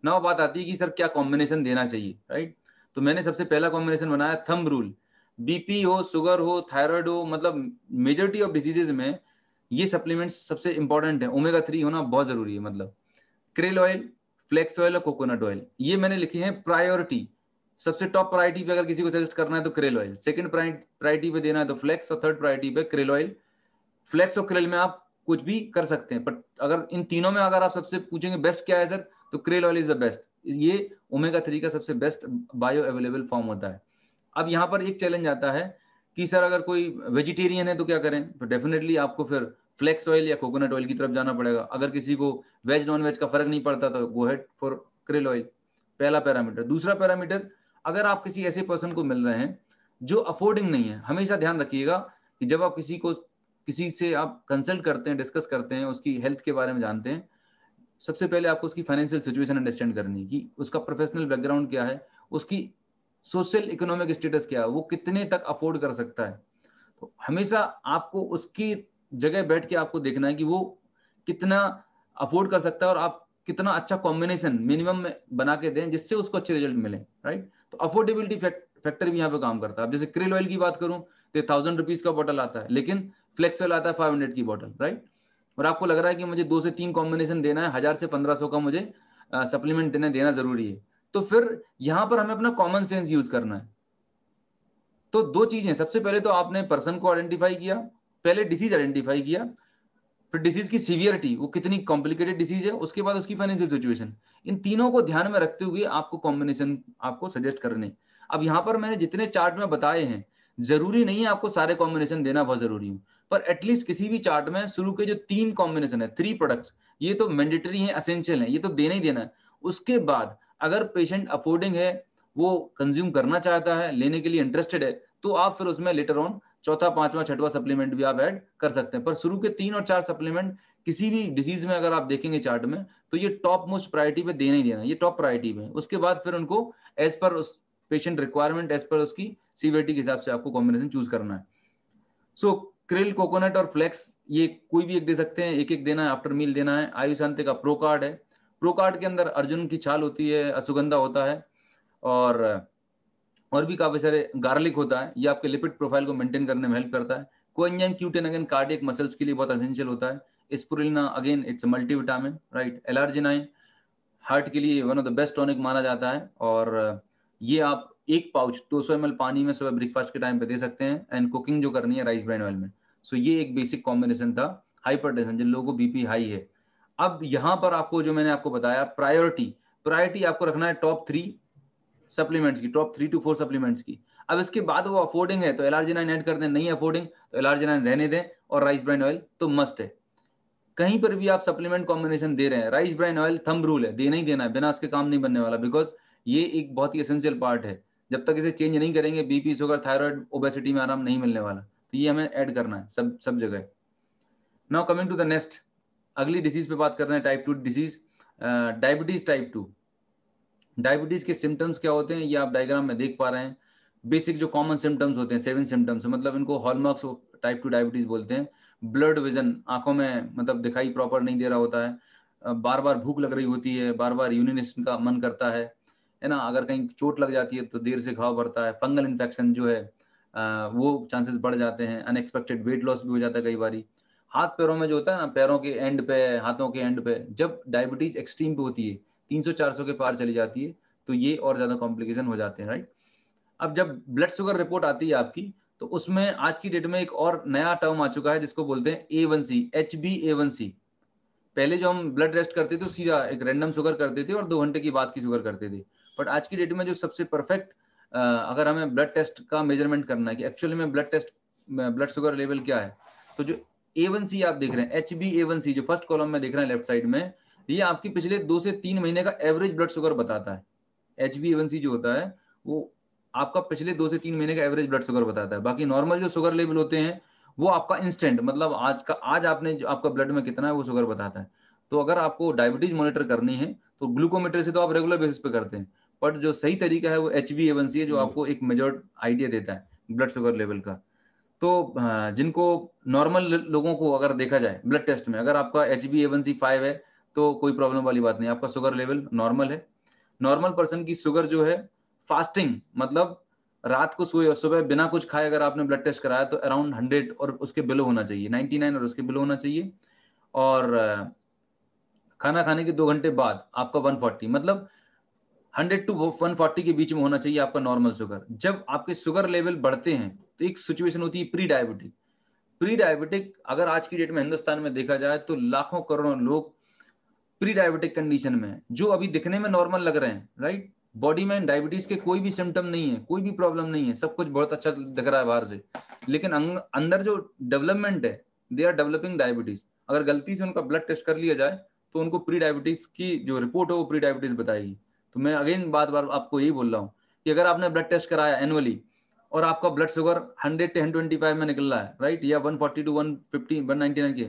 नाउ बात आती है कि सर क्या कॉम्बिनेशन देना चाहिए, राइट। तो मैंने सबसे पहला कॉम्बिनेशन बनाया थंब रूल। बीपी हो, शुगर हो, थायराइड हो, मतलब मेजोरिटी ऑफ डिजीजेज में ये सप्लीमेंट्स सबसे इंपॉर्टेंट है। ओमेगा 3 होना बहुत जरूरी है। मतलब क्रेल ऑयल, फ्लेक्स ऑयल और कोकोनट ऑयल, ये मैंने लिखे हैं प्रायोरिटी। सबसे टॉप प्रायोरिटी पे अगर किसी को सजेस्ट करना है तो क्रेल ऑयल, सेकंड प्रायोरिटी पे देना है तो फ्लेक्स, और थर्ड प्रायोरिटी पे क्रेल ऑयल। फ्लेक्स और क्रेल में आप कुछ भी कर सकते हैं, बट अगर इन तीनों में अगर आप सबसे पूछेंगे बेस्ट क्या है सर, तो curl oil is the best. ये ओमेगा 3 का सबसे बेस्ट बायो अवेलेबल फॉर्म होता है। अब यहाँ पर एक चैलेंज आता है कि सर अगर कोई वेजिटेरियन है तो क्या करें, तो डेफिनेटली आपको फिर फ्लेक्स ऑयल या कोकोनट ऑयल की तरफ जाना पड़ेगा। अगर किसी को वेज नॉन वेज का फर्क नहीं पड़ता तो गो हेड फॉर क्रेल ऑयल, पहला पैरामीटर। दूसरा पैरामीटर, अगर आप किसी ऐसे पर्सन को मिल रहे हैं जो अफोर्डिंग नहीं है, हमेशा ध्यान रखिएगा कि जब आप किसी से आप कंसल्ट करते हैं, डिस्कस करते हैं, उसकी हेल्थ के बारे में जानते हैं, सबसे पहले आपको उसकी फाइनेंशियल सिचुएशन अंडरस्टैंड करनी कि उसका प्रोफेशनल बैकग्राउंड क्या है, उसकी सोशल इकोनॉमिक स्टेटस क्या है, वो कितने तक अफोर्ड कर सकता है। तो हमेशा आपको उसकी जगह बैठ के आपको देखना है कि वो कितना अफोर्ड कर सकता है और आप कितना अच्छा कॉम्बिनेशन मिनिमम में बना के दें जिससे उसको अच्छे रिजल्ट मिले, राइट। तो अफोर्डेबिलिटी फैक्टर भी यहाँ पे काम करता है। अब जैसे क्रेल ऑयल की बात करूं तो 1000 रुपीज का बॉटल आता है, लेकिन फ्लेक्स ऑयल आता है 500 की बॉटल, राइट। और आपको लग रहा है कि मुझे 2 से 3 कॉम्बिनेशन देना है, 1000 से 1500 का मुझे सप्लीमेंट देना जरूरी है, तो फिर यहां पर हमें अपना कॉमन सेंस यूज करना है। तो 2 चीजें, सबसे पहले तो आपने पर्सन को आइडेंटिफाई किया, पहले डिसीज आइडेंटिफाई किया, फिर डिसीज की सीवियरिटी, वो कितनी कॉम्प्लिकेटेड डिसीज है, उसके बाद उसकी फाइनेंशियल सिचुएशन। इन तीनों को ध्यान में रखते हुए आपको कॉम्बिनेशन आपको सजेस्ट करने। अब यहाँ पर मैंने जितने चार्ट में बताए हैं, जरूरी नहीं है आपको सारे कॉम्बिनेशन देना बहुत जरूरी हो, पर एटलीस्ट किसी भी चार्ट में शुरू के जो 3 कॉम्बिनेशन है, 3 प्रोडक्ट्स, ये तो मैंडेटरी है, एसेंशियल है, ये तो देना ही देना है। उसके बाद अगर पेशेंट अफोर्डिंग है, वो कंज्यूम करना चाहता है, लेने के लिए इंटरेस्टेड है, तो आप फिर उसमें लेटर ऑन चौथा, पांचवा, छठवां सप्लीमेंट भी आप ऐड कर सकते हैं। पर शुरू के 3 और 4 सप्लीमेंट किसी भी डिजीज में अगर आप देखेंगे चार्ट में, तो ये टॉप मोस्ट प्रायोरिटी पे देना ही देना, ये टॉप प्रायोरिटी पे। उसके बाद फिर उनको एज पर उस पेशेंट रिक्वायरमेंट, एज पर उसकी सीवियरिटी के हिसाब से आपको कॉम्बिनेशन चूज करना है। सो क्रिल, कोकोनट और फ्लेक्स, ये कोई भी एक दे सकते हैं, एक एक देना है, आफ्टर मील देना है। आयुशांति का प्रो कार्ड है। प्रो कार्ड के अंदर अर्जुन की छाल होती है, अश्वगंधा होता है, और भी काफी सारे, गार्लिक होता है, ये आपके लिपिड प्रोफाइल को मेंटेन करने में हेल्प करता है। Coenzyme Q10 again cardiac muscles के लिए बहुत एसेंशियल होता है। Spirulina again it's multivitamin, right. L arginine heart के लिए one of the best tonic माना जाता है, और ये आप एक पाउच 200 ml पानी में सुबह ब्रेकफास्ट के टाइम पे दे सकते हैं, एंड कुकिंग जो करनी है राइस ब्राइन ऑयल में। सो ये एक बेसिक कॉम्बिनेशन था हाइपरटेंशन, जिन लोगों को बीपी हाई है। अब यहाँ पर आपको जो मैंने आपको बताया प्रायोरिटी आपको रखना है टॉप 3 सप्लीमेंट्स की, टॉप 3 to 4 सप्लीमेंट्स की। अब इसके बाद वो अफोर्डिंग है तो एलार्जिनाइन ऐड कर दें, नहीं अफोर्डिंग तो एलार्जिनाइन रहने दें, और राइस ब्राइन ऑयल तो मस्ट है। कहीं पर भी आप सप्लीमेंट कॉम्बिनेशन दे रहे हैं, rice bran oil thumb rule है, देना ही देना है, बिना इसके काम नहीं बनने वाला, बिकॉज ये एक बहुत ही एसेंशियल पार्ट है। जब तक इसे चेंज नहीं करेंगे, बीपी, शुगर, थायराइड, ओबेसिटी में आराम नहीं मिलने वाला। तो ये हमें ऐड करना है सब जगह। Now coming to the next, अगली डिजीज पे बात कर रहे हैं, type 2 disease, diabetes type 2। Diabetes के सिम्टम्स क्या होते हैं, ये आप डायग्राम में देख पा रहे हैं। बेसिक जो कॉमन सिम्टम्स होते हैं, 7 सिम्टम्स, मतलब इनको हॉलमार्क्स टाइप 2 डायबिटीज बोलते हैं। ब्लड विजन, आंखों में मतलब दिखाई प्रॉपर नहीं दे रहा होता है, बार बार भूख लग रही होती है, बार बार यूरिनेशन का मन करता है ना। अगर कहीं चोट लग जाती है तो देर से घाव बढ़ता है। फंगल इन्फेक्शन जो है वो चांसेस बढ़ जाते हैं। अनएक्सपेक्टेड वेट लॉस भी हो जाता है कई बार। हाथ पैरों में जो होता है ना, पैरों के एंड पे, हाथों के एंड पे, जब डायबिटीज एक्सट्रीम पे होती है, 300-400 के पार चली जाती है, तो ये और ज्यादा कॉम्प्लिकेशन हो जाते हैं, राइट। अब जब ब्लड शुगर रिपोर्ट आती है आपकी, तो उसमें आज की डेट में एक और नया टर्म आ चुका है, जिसको बोलते हैं A1C, HbA1c। पहले जो हम ब्लड टेस्ट करते थे तो सीधा एक रैंडम शुगर करते थे और 2 घंटे की बाद की शुगर करते थे। बट आज की डेट में जो सबसे परफेक्ट, अगर हमें ब्लड टेस्ट का मेजरमेंट करना है कि एक्चुअली में ब्लड शुगर लेवल क्या है, तो जो A1C आप देख रहे हैं, HbA1c, जो फर्स्ट कॉलम में देख रहे हैं लेफ्ट साइड में, ये आपकी पिछले 2 से 3 महीने का एवरेज ब्लड शुगर बताता है। HbA1c जो होता है वो आपका पिछले 2 से 3 महीने का एवरेज ब्लड शुगर बताता है। बाकी नॉर्मल जो शुगर लेवल होते हैं वो आपका इंस्टेंट, मतलब आज आपने जो आपका ब्लड में कितना है वो शुगर बताता है। तो अगर आपको डायबिटीज मॉनिटर करनी है तो ग्लूकोमीटर से तो आप रेगुलर बेसिस पे करते हैं, बट जो सही तरीका है वो HbA1c है, जो आपको एक मेजर्ड आइडिया देता है ब्लड शुगर लेवल का। तो जिनको नॉर्मल लोगों को अगर देखा जाए ब्लड टेस्ट में, अगर आपका HbA1c 5 है तो कोई प्रॉब्लम वाली बात नहीं, आपका शुगर लेवल नॉर्मल है। नॉर्मल पर्सन की शुगर जो है, फास्टिंग मतलब रात को सोए और सुबह बिना कुछ खाए अगर आपने ब्लड टेस्ट कराया तो अराउंड 100 और उसके बिलो होना चाहिए, 99 और उसके बिलो होना चाहिए। और खाना खाने के 2 घंटे बाद आपका 140, मतलब 100 to 140 के बीच में होना चाहिए आपका नॉर्मल शुगर। जब आपके शुगर लेवल बढ़ते हैं तो एक सिचुएशन होती है प्री डायबिटिक। अगर आज की डेट में हिंदुस्तान में देखा जाए तो लाखों करोड़ों लोग प्री डायबिटिक कंडीशन में है, जो अभी दिखने में नॉर्मल लग रहे हैं, राइट। बॉडी में डायबिटीज के कोई भी सिम्टम नहीं है, कोई भी प्रॉब्लम नहीं है, सब कुछ बहुत अच्छा दिख रहा है बाहर से, लेकिन अंदर जो डेवलपमेंट है, दे आर डेवलपिंग डायबिटीज। अगर गलती से उनका ब्लड टेस्ट कर लिया जाए तो उनको प्री डायबिटीज की जो रिपोर्ट है वो प्री डायबिटीज बताएगी। तो मैं अगेन बार बार आपको यही बोल रहा हूँ कि अगर आपने ब्लड टेस्ट कराया एनुअली और आपका ब्लड शुगर 100 to 125 में निकल रहा है, राइट, या 140 to 150 199 के,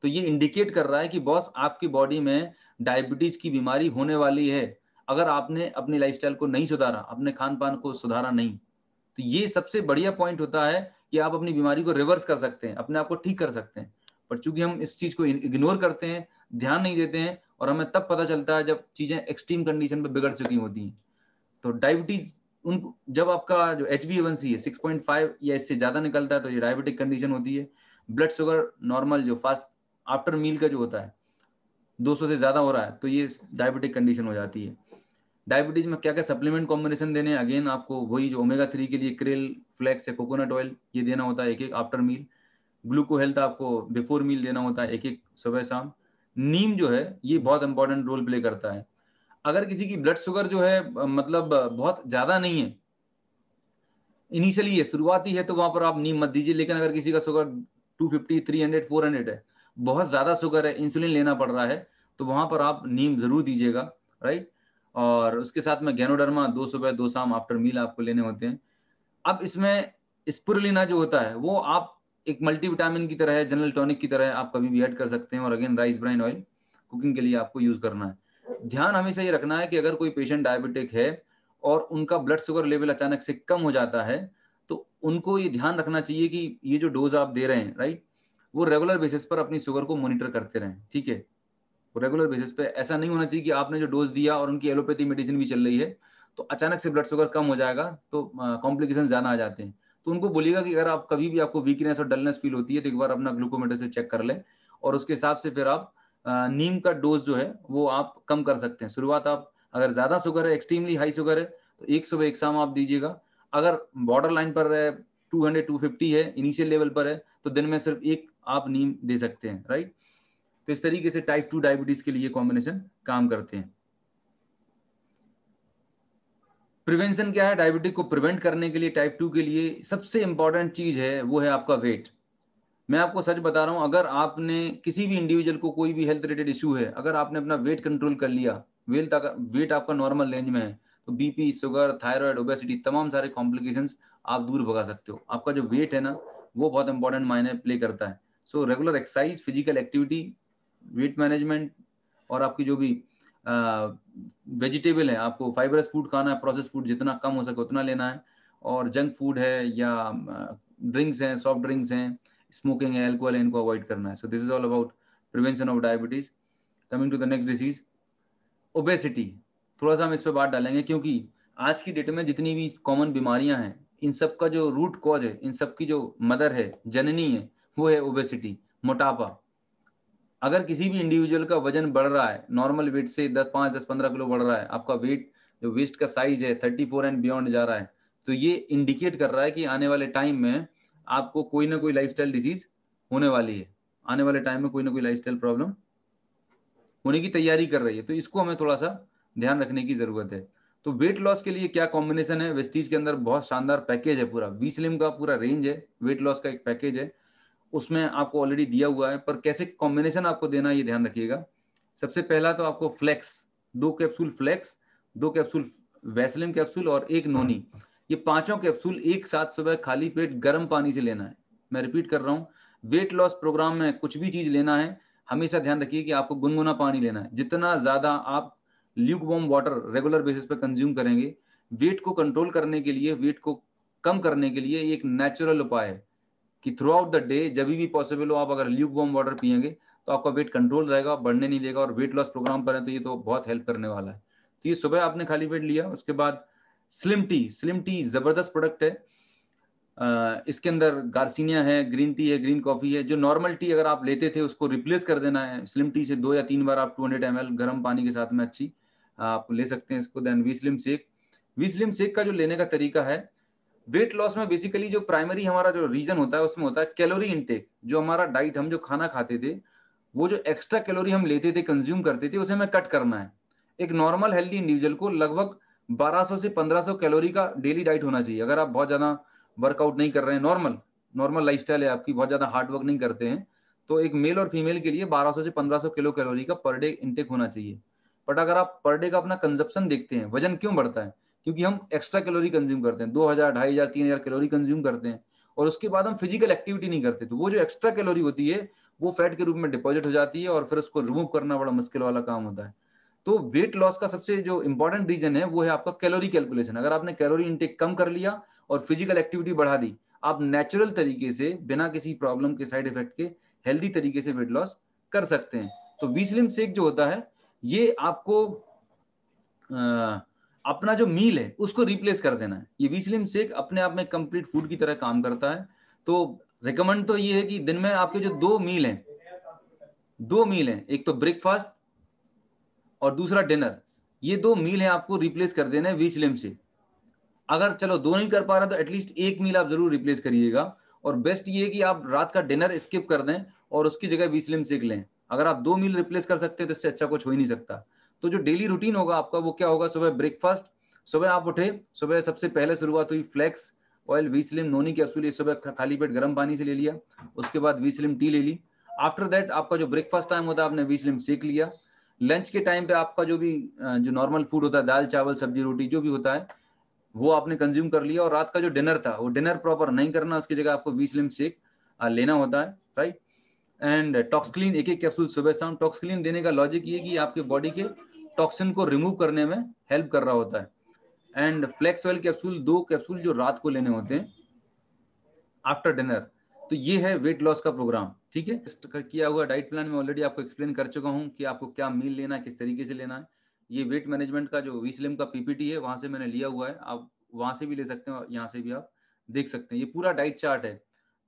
तो ये इंडिकेट कर रहा है कि बॉस आपकी बॉडी में डायबिटीज की बीमारी होने वाली है। अगर आपने अपनी लाइफस्टाइल को नहीं सुधारा, अपने खान पान को सुधारा नहीं, तो ये सबसे बढ़िया पॉइंट होता है कि आप अपनी बीमारी को रिवर्स कर सकते हैं, अपने आप को ठीक कर सकते हैं। पर चूंकि हम इस चीज को इग्नोर करते हैं, ध्यान नहीं देते हैं, और हमें तब पता चलता है जब चीजें एक्सट्रीम कंडीशन पे बिगड़ चुकी होती हैं। तो डायबिटीज जब आपका जो HbA1c है 6.5 या इससे ज्यादा निकलता है तो ये डायबिटिक कंडीशन होती है। ब्लड शुगर नॉर्मल जो फास्ट आफ्टर मील का जो होता है 200 से ज्यादा हो रहा है तो ये डायबिटिक कंडीशन हो जाती है। डायबिटीज में क्या क्या सप्लीमेंट कॉम्बिनेशन देने हैं, अगेन आपको वही जो ओमेगा 3 के लिए क्रिल, फ्लेक्स या कोकोनट ऑयल ये देना होता है एक आफ्टर मील। ग्लूको हेल्थ आपको बिफोर मील देना होता है एक सुबह शाम। नीम जो है ये बहुत इंपॉर्टेंट रोल प्ले करता है। अगर किसी की ब्लड शुगर जो है मतलब बहुत ज्यादा नहीं है, इनिशियली ये शुरुआती है, तो वहां पर आप नीम मत दीजिए। लेकिन अगर किसी का शुगर 250, 300, 400 है, बहुत ज्यादा शुगर है, इंसुलिन लेना पड़ रहा है, तो वहां पर आप नीम जरूर दीजिएगा, राइट। और उसके साथ में गैनोडर्मा 2 सुबह 2 शाम आफ्टर मील आपको लेने होते हैं। अब इसमें स्पिरुलिना जो होता है वो आप एक मल्टीविटामिन की तरह है, जनरल टॉनिक की तरह है, आप कभी भी ऐड कर सकते हैं। और again rice bran oil cooking के लिए आपको यूज करना है। ध्यान हमेशा ये रखना है कि अगर कोई पेशेंट डायबिटिक है और उनका ब्लड शुगर लेवल अचानक से कम हो जाता है तो उनको ये ध्यान रखना चाहिए कि ये जो डोज आप दे रहे हैं, राइट, वो रेगुलर बेसिस पर अपनी शुगर को मॉनिटर करते रहें, ठीक है। रेगुलर बेसिस पे ऐसा नहीं होना चाहिए कि आपने जो डोज दिया और उनकी एलोपैथी मेडिसिन भी चल रही है तो अचानक से ब्लड शुगर कम हो जाएगा तो कॉम्प्लिकेशन ज्यादा आ जाते हैं। तो उनको बोलिएगा कि अगर आप कभी भी आपको वीकनेस और डलनेस फील होती है तो एक बार अपना ग्लूकोमीटर से चेक कर लें और उसके हिसाब से फिर आप नीम का डोज जो है वो आप कम कर सकते हैं। शुरुआत आप अगर ज्यादा शुगर है, एक्सट्रीमली हाई शुगर है तो एक सुबह एक शाम आप दीजिएगा। अगर बॉर्डर लाइन पर है, 200-250 है, इनिशियल लेवल पर है, तो दिन में सिर्फ एक आप नीम दे सकते हैं, राइट। तो इस तरीके से टाइप 2 डायबिटीज के लिए कॉम्बिनेशन काम करते हैं। प्रिवेंशन क्या है? डायबिटीज को प्रिवेंट करने के लिए टाइप 2 के लिए सबसे इंपॉर्टेंट चीज है वो है आपका वेट। मैं आपको सच बता रहा हूं, अगर आपने किसी भी इंडिविजुअल को कोई भी हेल्थ रिलेटेड इश्यू है, अगर आपने अपना वेट कंट्रोल कर लिया, वेट आपका नॉर्मल रेंज में है, तो बीपी, शुगर, थायराइड, ओबेसिटी, तमाम सारे कॉम्प्लिकेशंस आप दूर भगा सकते हो। आपका जो वेट है ना वो बहुत इंपॉर्टेंट मायने प्ले करता है। So regular exercise, physical activity, weight management और आपकी जो भी वेजिटेबल है, आपको फाइबरस फूड खाना है, प्रोसेस फूड जितना कम हो सके उतना लेना है। और जंक फूड है या ड्रिंक्स हैं, सॉफ्ट ड्रिंक्स हैं, स्मोकिंग है, एल्कोहल है, इनको अवॉइड करना है। So this is all about prevention of diabetes. Coming to the next disease, obesity. थोड़ा सा हम इस पर बात डालेंगे क्योंकि आज की डेट में जितनी भी कॉमन बीमारियां हैं इन सब का जो रूट कॉज है, इन सब की जो मदर है, जननी है, वो है ओबेसिटी, मोटापा। अगर किसी भी इंडिविजुअल का वजन बढ़ रहा है, नॉर्मल वेट से 5-10-15 किलो बढ़ रहा है, आपका वेट जो वेस्ट का साइज है 34 एंड बियॉन्ड जा रहा है, तो ये इंडिकेट कर रहा है कि आने वाले टाइम में आपको कोई ना कोई लाइफस्टाइल डिजीज होने वाली है। आने वाले टाइम में कोई ना कोई लाइफस्टाइल प्रॉब्लम होने की तैयारी कर रही है। तो इसको हमें थोड़ा सा ध्यान रखने की जरूरत है। तो वेट लॉस के लिए क्या कॉम्बिनेशन है? वेस्टीज के अंदर बहुत शानदार पैकेज है, पूरा वी स्लिम का पूरा रेंज है, वेट लॉस का एक पैकेज है, उसमें आपको ऑलरेडी दिया हुआ है। पर कैसे कॉम्बिनेशन आपको देना है ये ध्यान रखिएगा। सबसे पहला तो आपको flax, 2 capsule flax, 2 capsule Vaseline capsule और 1 नोनी, ये पांचों कैप्सूल एक साथ सुबह खाली पेट गर्म पानी से लेना है। मैं रिपीट कर रहा हूं, वेट लॉस प्रोग्राम में कुछ भी चीज लेना है हमेशा ध्यान रखिए कि आपको गुनगुना पानी लेना है। जितना ज्यादा आप Luke warm water regular basis पे कंज्यूम करेंगे, वेट को कंट्रोल करने के लिए, वेट को कम करने के लिए एक नेचुरल उपाय है कि थ्रू आउट द डे जब भी पॉसिबल हो आप अगर ल्यूक वार्म वाटर पिएंगे तो आपका वेट कंट्रोल रहेगा, बढ़ने नहीं देगा। और वेट लॉस प्रोग्राम पर है तो ये तो बहुत हेल्प करने वाला है। तो ये सुबह आपने खाली पेट लिया। उसके बाद स्लिम टी, स्लिम टी जबरदस्त प्रोडक्ट है। इसके अंदर गार्सिनिया है, ग्रीन टी है, ग्रीन कॉफी है। जो नॉर्मल टी अगर आप लेते थे उसको रिप्लेस कर देना है स्लिम टी से। 2 या 3 बार आप 200 ml गर्म पानी के साथ में अच्छी आप ले सकते हैं इसको। Then V slim shake, V slim shake का जो लेने का तरीका है, वेट लॉस में बेसिकली जो प्राइमरी हमारा जो रीजन होता है उसमें होता है कैलोरी इनटेक। जो हमारा डाइट, हम जो खाना खाते थे, वो जो एक्स्ट्रा कैलोरी हम लेते थे, कंज्यूम करते थे, उसे हमें कट करना है। एक नॉर्मल हेल्दी इंडिविजुअल को लगभग 1200 से 1500 कैलोरी का डेली डाइट होना चाहिए। अगर आप बहुत ज्यादा वर्कआउट नहीं कर रहे हैं, नॉर्मल लाइफस्टाइल है आपकी, बहुत ज्यादा हार्ड वर्क नहीं करते हैं, तो एक मेल और फीमेल के लिए 1200 से 1500 किलो कैलोरी का पर डे इंटेक होना चाहिए। बट अगर आप पर डे का अपना कंजप्शन देखते हैं, वजन क्यों बढ़ता है? क्योंकि हम एक्स्ट्रा कैलोरी कंज्यूम करते हैं, 2000, 2500, 3000 कैलोरी कंज्यूम करते हैं और उसके बाद हम फिजिकल एक्टिविटी नहीं करते। तो वो जो एक्स्ट्रा कैलोरी होती है वो फैट के रूप में डिपॉजिट हो जाती है और फिर उसको रिमूव करना बड़ा मुश्किल वाला काम होता है। तो वेट लॉस का सबसे जो इंपॉर्टेंट रीजन है वो है आपका कैलोरी कैलकुलेशन। अगर आपने कैलोरी इंटेक कम कर लिया और फिजिकल एक्टिविटी बढ़ा दी, आप नेचुरल तरीके से बिना किसी प्रॉब्लम के, साइड इफेक्ट के, हेल्दी तरीके से वेट लॉस कर सकते हैं। तो वी स्लिम शेक जो होता है ये आपको अपना जो मील है उसको रिप्लेस कर देना है। ये वी स्लिम शेक अपने आप में कंप्लीट फूड की तरह काम करता है। तो रिकमेंड तो ये है कि दिन में आपके जो 2 मील हैं, एक तो ब्रेकफास्ट और दूसरा डिनर, ये 2 मील है आपको रिप्लेस कर देना है वी स्लिम से। अगर चलो 2 नहीं कर पा रहे तो एटलीस्ट 1 मील आप जरूर रिप्लेस करिएगा। और बेस्ट ये है कि आप रात का डिनर स्किप कर दें और उसकी जगह वी स्लिम शेक लें। अगर आप 2 मील रिप्लेस कर सकते हैं तो इससे अच्छा कुछ हो ही नहीं सकता। तो जो डेली रूटीन होगा आपका वो क्या होगा? सुबह ब्रेकफास्ट, सुबह आप उठे, सुबह सबसे पहले शुरुआत हुई flax oil, V slim noni capsule, सुबह खाली पेट गर्म पानी से ले लिया। उसके बाद वी स्लिम टी ले ली। आफ्टर दैट आपका जो ब्रेकफास्ट टाइम होता है आपने वी स्लिम शेक लिया। लंच के टाइम पे आपका जो भी जो नॉर्मल फूड होता है, दाल चावल सब्जी रोटी जो भी होता है, वो आपने कंज्यूम कर लिया, और रात का जो डिनर था वो डिनर प्रॉपर नहीं करना, उसकी जगह आपको बी स्लिम शेक लेना होता है, राइट। एंड टॉक्सक्लीन एक कैप्सूल सुबह शाम। टॉक्सक्लीन देने का लॉजिक ये कि आपके बॉडी के टॉक्सिन को रिमूव करने में हेल्प कर रहा होता है। And flax oil capsule 2 capsule जो रात को लेने होते हैं आफ्टर डिनर। तो ये है वेट लॉस का प्रोग्राम, ठीक है। किया हुआ डाइट प्लान में ऑलरेडी आपको एक्सप्लेन कर चुका हूं कि आपको क्या मील लेना है, किस तरीके से लेना है। ये वेट मैनेजमेंट का जो वी स्लिम का पीपीटी है वहां से मैंने लिया हुआ है, आप वहां से भी ले सकते हैं और यहाँ से भी आप देख सकते हैं। ये पूरा डाइट चार्ट है।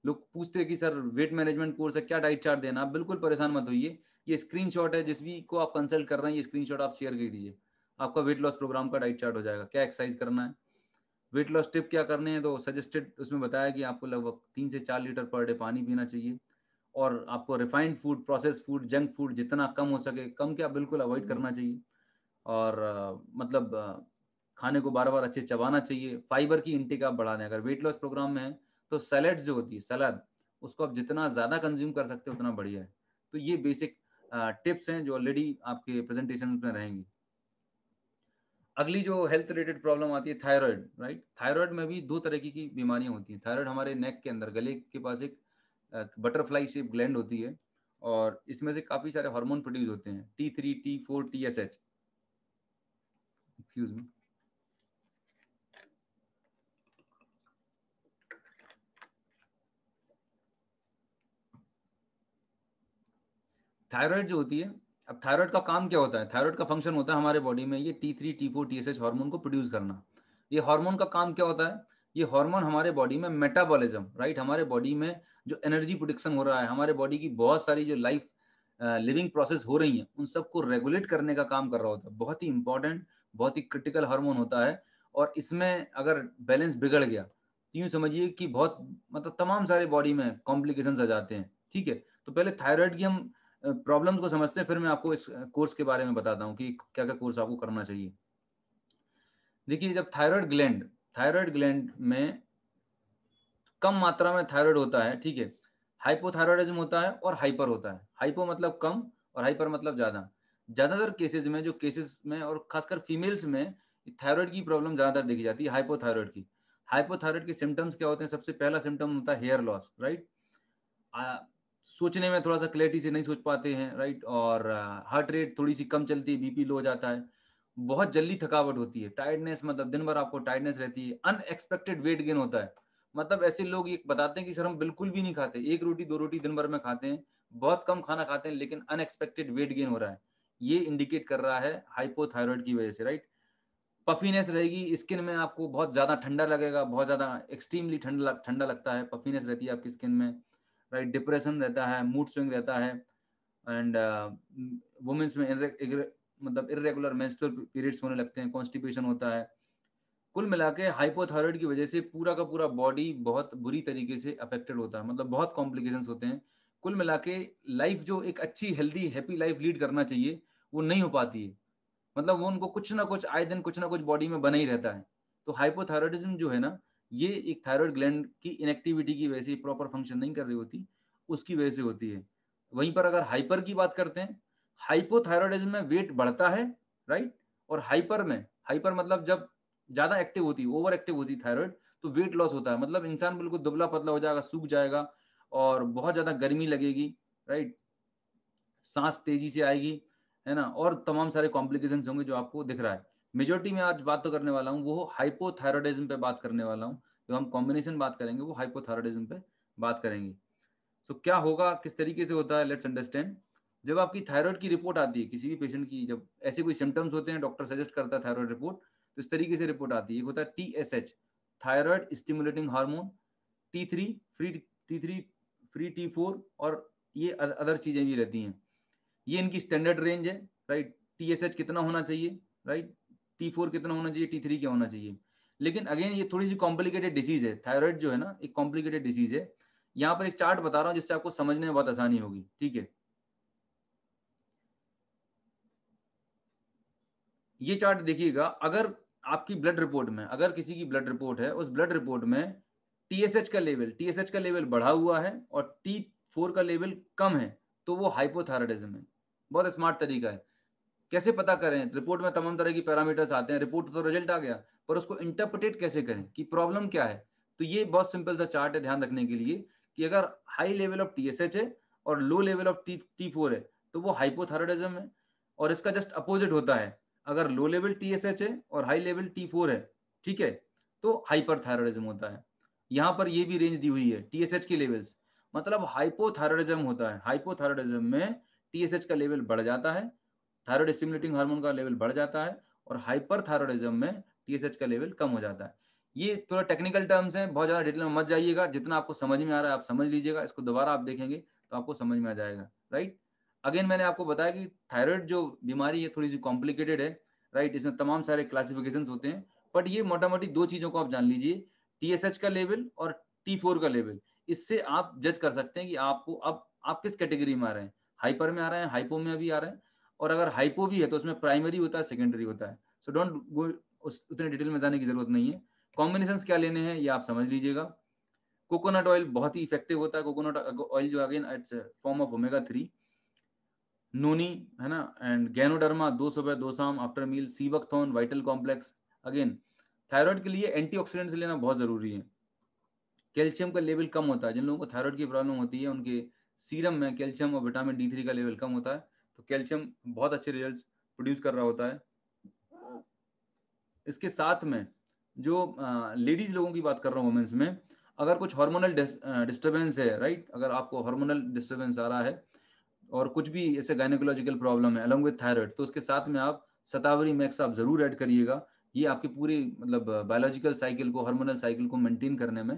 लोग पूछते हैं कि सर वेट मैनेजमेंट कोर्स है, क्या डाइट चार्ट देना। आप बिल्कुल परेशान मत होइए, ये स्क्रीनशॉट है, जिस भी को आप कंसल्ट कर रहे हैं ये स्क्रीनशॉट आप शेयर कर दीजिए, आपका वेट लॉस प्रोग्राम का डाइट चार्ट हो जाएगा। क्या एक्सरसाइज करना है, वेट लॉस टिप क्या करने हैं, तो सजेस्टेड उसमें बताया कि आपको लगभग 3 से 4 लीटर पर डे पानी पीना चाहिए, और आपको refined food, process food, junk food जितना कम हो सके, कम क्या बिल्कुल अवॉइड करना चाहिए। और मतलब खाने को बार बार अच्छे चबाना चाहिए। फाइबर की इंटेक आप बढ़ा दें। अगर वेट लॉस प्रोग्राम में है तो सैलेड्स जो होती है, सलाद, उसको आप जितना ज़्यादा कंज्यूम कर सकते हो उतना बढ़िया है। तो ये बेसिक टिप्स हैं जो ऑलरेडी आपके प्रेजेंटेशन में रहेंगी। अगली जो हेल्थ रिलेटेड प्रॉब्लम आती है थायराइड, राइट। थायराइड में भी 2 तरह की बीमारियां होती हैं। थायराइड हमारे नेक के अंदर, गले के पास एक बटरफ्लाई शेप ग्लैंड होती है, और इसमें से काफी सारे हार्मोन प्रोड्यूस होते हैं, T3, T4, TSH। Excuse me. Thyroid जो होती है, अब थायराइड का काम क्या होता है, थायराइड का फंक्शन होता है हमारे बॉडी में ये T3, T4, TSH हार्मोन को प्रोड्यूस करना। ये हार्मोन का काम क्या होता है, ये हार्मोन हमारे बॉडी में मेटाबॉलिज्म, राइट, हमारे बॉडी में जो एनर्जी प्रोडक्शन हो रहा है, हमारे बॉडी की बहुत सारी जो लाइफ लिविंग प्रोसेस हो रही हैं, उन सबको रेगुलेट करने का काम कर रहा होता है। बहुत ही इंपॉर्टेंट, बहुत ही क्रिटिकल हार्मोन होता है। और इसमें अगर बैलेंस बिगड़ गया तो यूं समझिए कि बहुत मतलब तमाम सारे बॉडी में कॉम्प्लिकेशंस आ जाते हैं, ठीक है। तो पहले थायराइड की हम प्रॉब्लम्स को समझते हैं, फिर मैं आपको इस कोर्स के बारे में बताता हूँ कि क्या क्या कोर्स आपको करना चाहिए। देखिए, जब थायराइड ग्लैंड में कम मात्रा में थायराइड होता है, ठीक है, हाइपोथायराइडिज्म होता है और हाइपर होता है। हाइपो मतलब कम और हाइपर मतलब ज्यादा। ज्यादातर केसेस में, जो केसेस में और खासकर फीमेल्स में थायराइड की प्रॉब्लम ज्यादातर देखी जाती है, हाइपोथायराइड की। हाइपोथायराइड के सिम्टम्स क्या होते हैं, सबसे पहला सिम्टम होता है हेयर लॉस, राइट। सोचने में थोड़ा सा क्लैरिटी से नहीं सोच पाते हैं, राइट। और हार्ट रेट थोड़ी सी कम चलती है, बीपी लो हो जाता है, बहुत जल्दी थकावट होती है, टायर्डनेस, मतलब दिन भर आपको टायर्डनेस रहती है। अनएक्सपेक्टेड वेट गेन होता है, मतलब ऐसे लोग ये बताते हैं कि सर हम बिल्कुल भी नहीं खाते, 1 रोटी 2 रोटी दिन भर में खाते हैं, बहुत कम खाना खाते हैं, लेकिन अनएक्सपेक्टेड वेट गेन हो रहा है। ये इंडिकेट कर रहा है हाइपोथायराइड की वजह से, राइट। पफीनेस रहेगी, स्किन में आपको बहुत ज्यादा ठंडा लगेगा, बहुत ज्यादा एक्सट्रीमली ठंडा लगता है, पफीनेस रहती है आपकी स्किन में, राइट। डिप्रेशन रहता है, मूड स्विंग रहता है, एंड वुमेन्स में मतलब इरेगुलर मेंस्ट्रुअल पीरियड्स होने लगते हैं, कॉन्स्टिपेशन होता है। कुल मिला के हाइपोथायराइड की वजह से पूरा का पूरा बॉडी बहुत बुरी तरीके से अफेक्टेड होता है, मतलब बहुत कॉम्प्लिकेशंस होते हैं। कुल मिला के लाइफ जो एक अच्छी हेल्दी हैप्पी लाइफ लीड करना चाहिए वो नहीं हो पाती है, मतलब वो उनको कुछ ना कुछ आए दिन कुछ ना कुछ बॉडी में बना ही रहता है। तो हाइपोथायराइडिज्म जो है ना, ये एक थायराइड ग्लैंड की इनएक्टिविटी की वजह से, प्रॉपर फंक्शन नहीं कर रही होती, उसकी वजह से होती है। वहीं पर अगर हाइपर की बात करते हैं, हाइपोथायराइडिज्म में वेट बढ़ता है, राइट। और हाइपर मतलब जब ज्यादा एक्टिव होती है, ओवर एक्टिव होती है थायराइड, तो वेट लॉस होता है, मतलब इंसान बिल्कुल दुबला पतला हो जाएगा, सूख जाएगा, और बहुत ज्यादा गर्मी लगेगी, राइट, सांस तेजी से आएगी, है ना, और तमाम सारे कॉम्प्लिकेशंस होंगे जो आपको दिख रहा है। मेजोरिटी में आज बात तो करने वाला हूँ वो हाइपोथायराइडिज्म पे बात करने वाला हूँ। जो हम कॉम्बिनेशन बात करेंगे वो हाइपोथायराइडिज्म पे बात करेंगे। तो क्या होगा, किस तरीके से होता है, लेट्स अंडरस्टैंड। जब आपकी थायराइड की रिपोर्ट आती है किसी भी पेशेंट की, जब ऐसे कोई सिम्टम्स होते हैं, डॉक्टर सजेस्ट करता है थायराइड रिपोर्ट, तो इस तरीके से रिपोर्ट आती है। एक होता है TSH, thyroid stimulating hormone, T3 free, T3 free, T4, और ये अदर चीजें भी रहती हैं। ये इनकी स्टैंडर्ड रेंज है, राइट। TSH कितना होना चाहिए, राइट, T4 कितना होना चाहिए, T3 क्या होना चाहिए। लेकिन अगेन ये थोड़ी सी कॉम्प्लिकेटेड डिसीज है, थायराइड जो है ना एक कॉम्प्लिकेटेड डिसीज है। यहाँ पर एक चार्ट बता रहा हूँ जिससे आपको समझने में बहुत आसानी होगी, ठीक है। ये चार्ट देखिएगा, अगर आपकी ब्लड रिपोर्ट में, अगर किसी की ब्लड रिपोर्ट है, उस ब्लड रिपोर्ट में टीएसएच का लेवल बढ़ा हुआ है और T4 का लेवल कम है, तो वो हाइपोथायराइडिज्म है। बहुत स्मार्ट तरीका है। कैसे पता करें, रिपोर्ट में तमाम तरह की पैरामीटर्स आते हैं, रिपोर्ट तो रिजल्ट आ गया, पर उसको इंटरप्रेट कैसे करें कि प्रॉब्लम क्या है। तो ये बहुत सिंपल सा चार्ट है ध्यान रखने के लिए कि अगर हाई लेवल ऑफ TSH है और लो लेवल ऑफ T4 है तो वो हाइपोथायराइडिज्म है, और इसका जस्ट अपोजिट होता है, अगर लो लेवल TSH है और हाई लेवल T4 है, ठीक है, तो हाइपरथायराइडिज्म होता है। यहां पर ये भी रेंज दी हुई है TSH के लेवल्स, मतलब हाइपोथायराइडिज्म होता है। हाइपोथायराइडिज्म में TSH का लेवल बढ़ जाता है, थायराइड स्टिमुलेटिंग हार्मोन का लेवल बढ़ जाता है, और हाइपरथायराइडिज्म में TSH का लेवल कम हो जाता है। ये थोड़ा टेक्निकल टर्म्स हैं, बहुत ज्यादा डिटेल में मत जाइएगा, जितना आपको समझ में आ रहा है आप समझ लीजिएगा, इसको दोबारा आप देखेंगे तो आपको समझ में आ जाएगा, राइट। अगेन मैंने आपको बताया कि थायराइड जो बीमारी है थोड़ी सी कॉम्प्लिकेटेड है, राइट, इसमें तमाम सारे क्लासिफिकेशन होते हैं, बट ये मोटा मोटी दो चीजों को आप जान लीजिए, TSH का लेवल और T4 का लेवल, इससे आप जज कर सकते हैं कि आपको अब आप किस कैटेगरी में आ रहे हैं, हाइपर में आ रहे हैं, हाइपो में भी आ रहे हैं, और अगर हाइपो भी है तो उसमें प्राइमरी होता है, सेकेंडरी होता है। सो डोंट गो उतने डिटेल में जाने की जरूरत नहीं है। कॉम्बिनेशन क्या लेने हैं ये आप समझ लीजिएगा। कोकोनट ऑयल बहुत ही इफेक्टिव होता है, कोकोनट ऑयल जो again it's form of omega 3, noni है ना, एंड गैनोडर्मा 2 सुबह 2 शाम after meal, sea buckthorn, vital complex. Again thyroid के लिए एंटीऑक्सीडेंट्स लेना बहुत जरूरी है। कैल्शियम का लेवल कम होता है, जिन लोगों को थायराइड की प्रॉब्लम होती है उनके सीरम में कैल्शियम और विटामिन D3 का लेवल कम होता है, तो कैल्शियम बहुत अच्छे रिजल्ट्स प्रोड्यूस कर रहा होता है। इसके साथ में जो लेडीज लोगों की बात कर रहा हूँ, वुमेन्स में अगर कुछ हार्मोनल डिस्टर्बेंस है, राइट, अगर आपको हार्मोनल डिस्टर्बेंस आ रहा है और कुछ भी ऐसे गायनेकोलॉजिकल प्रॉब्लम है अलॉन्ग विद थायराइड, तो उसके साथ में आप शतावरी मैक्स आप जरूर ऐड करिएगा। ये आपकी पूरी मतलब बायोलॉजिकल साइकिल को, हार्मोनल साइकिल को मेंटेन करने में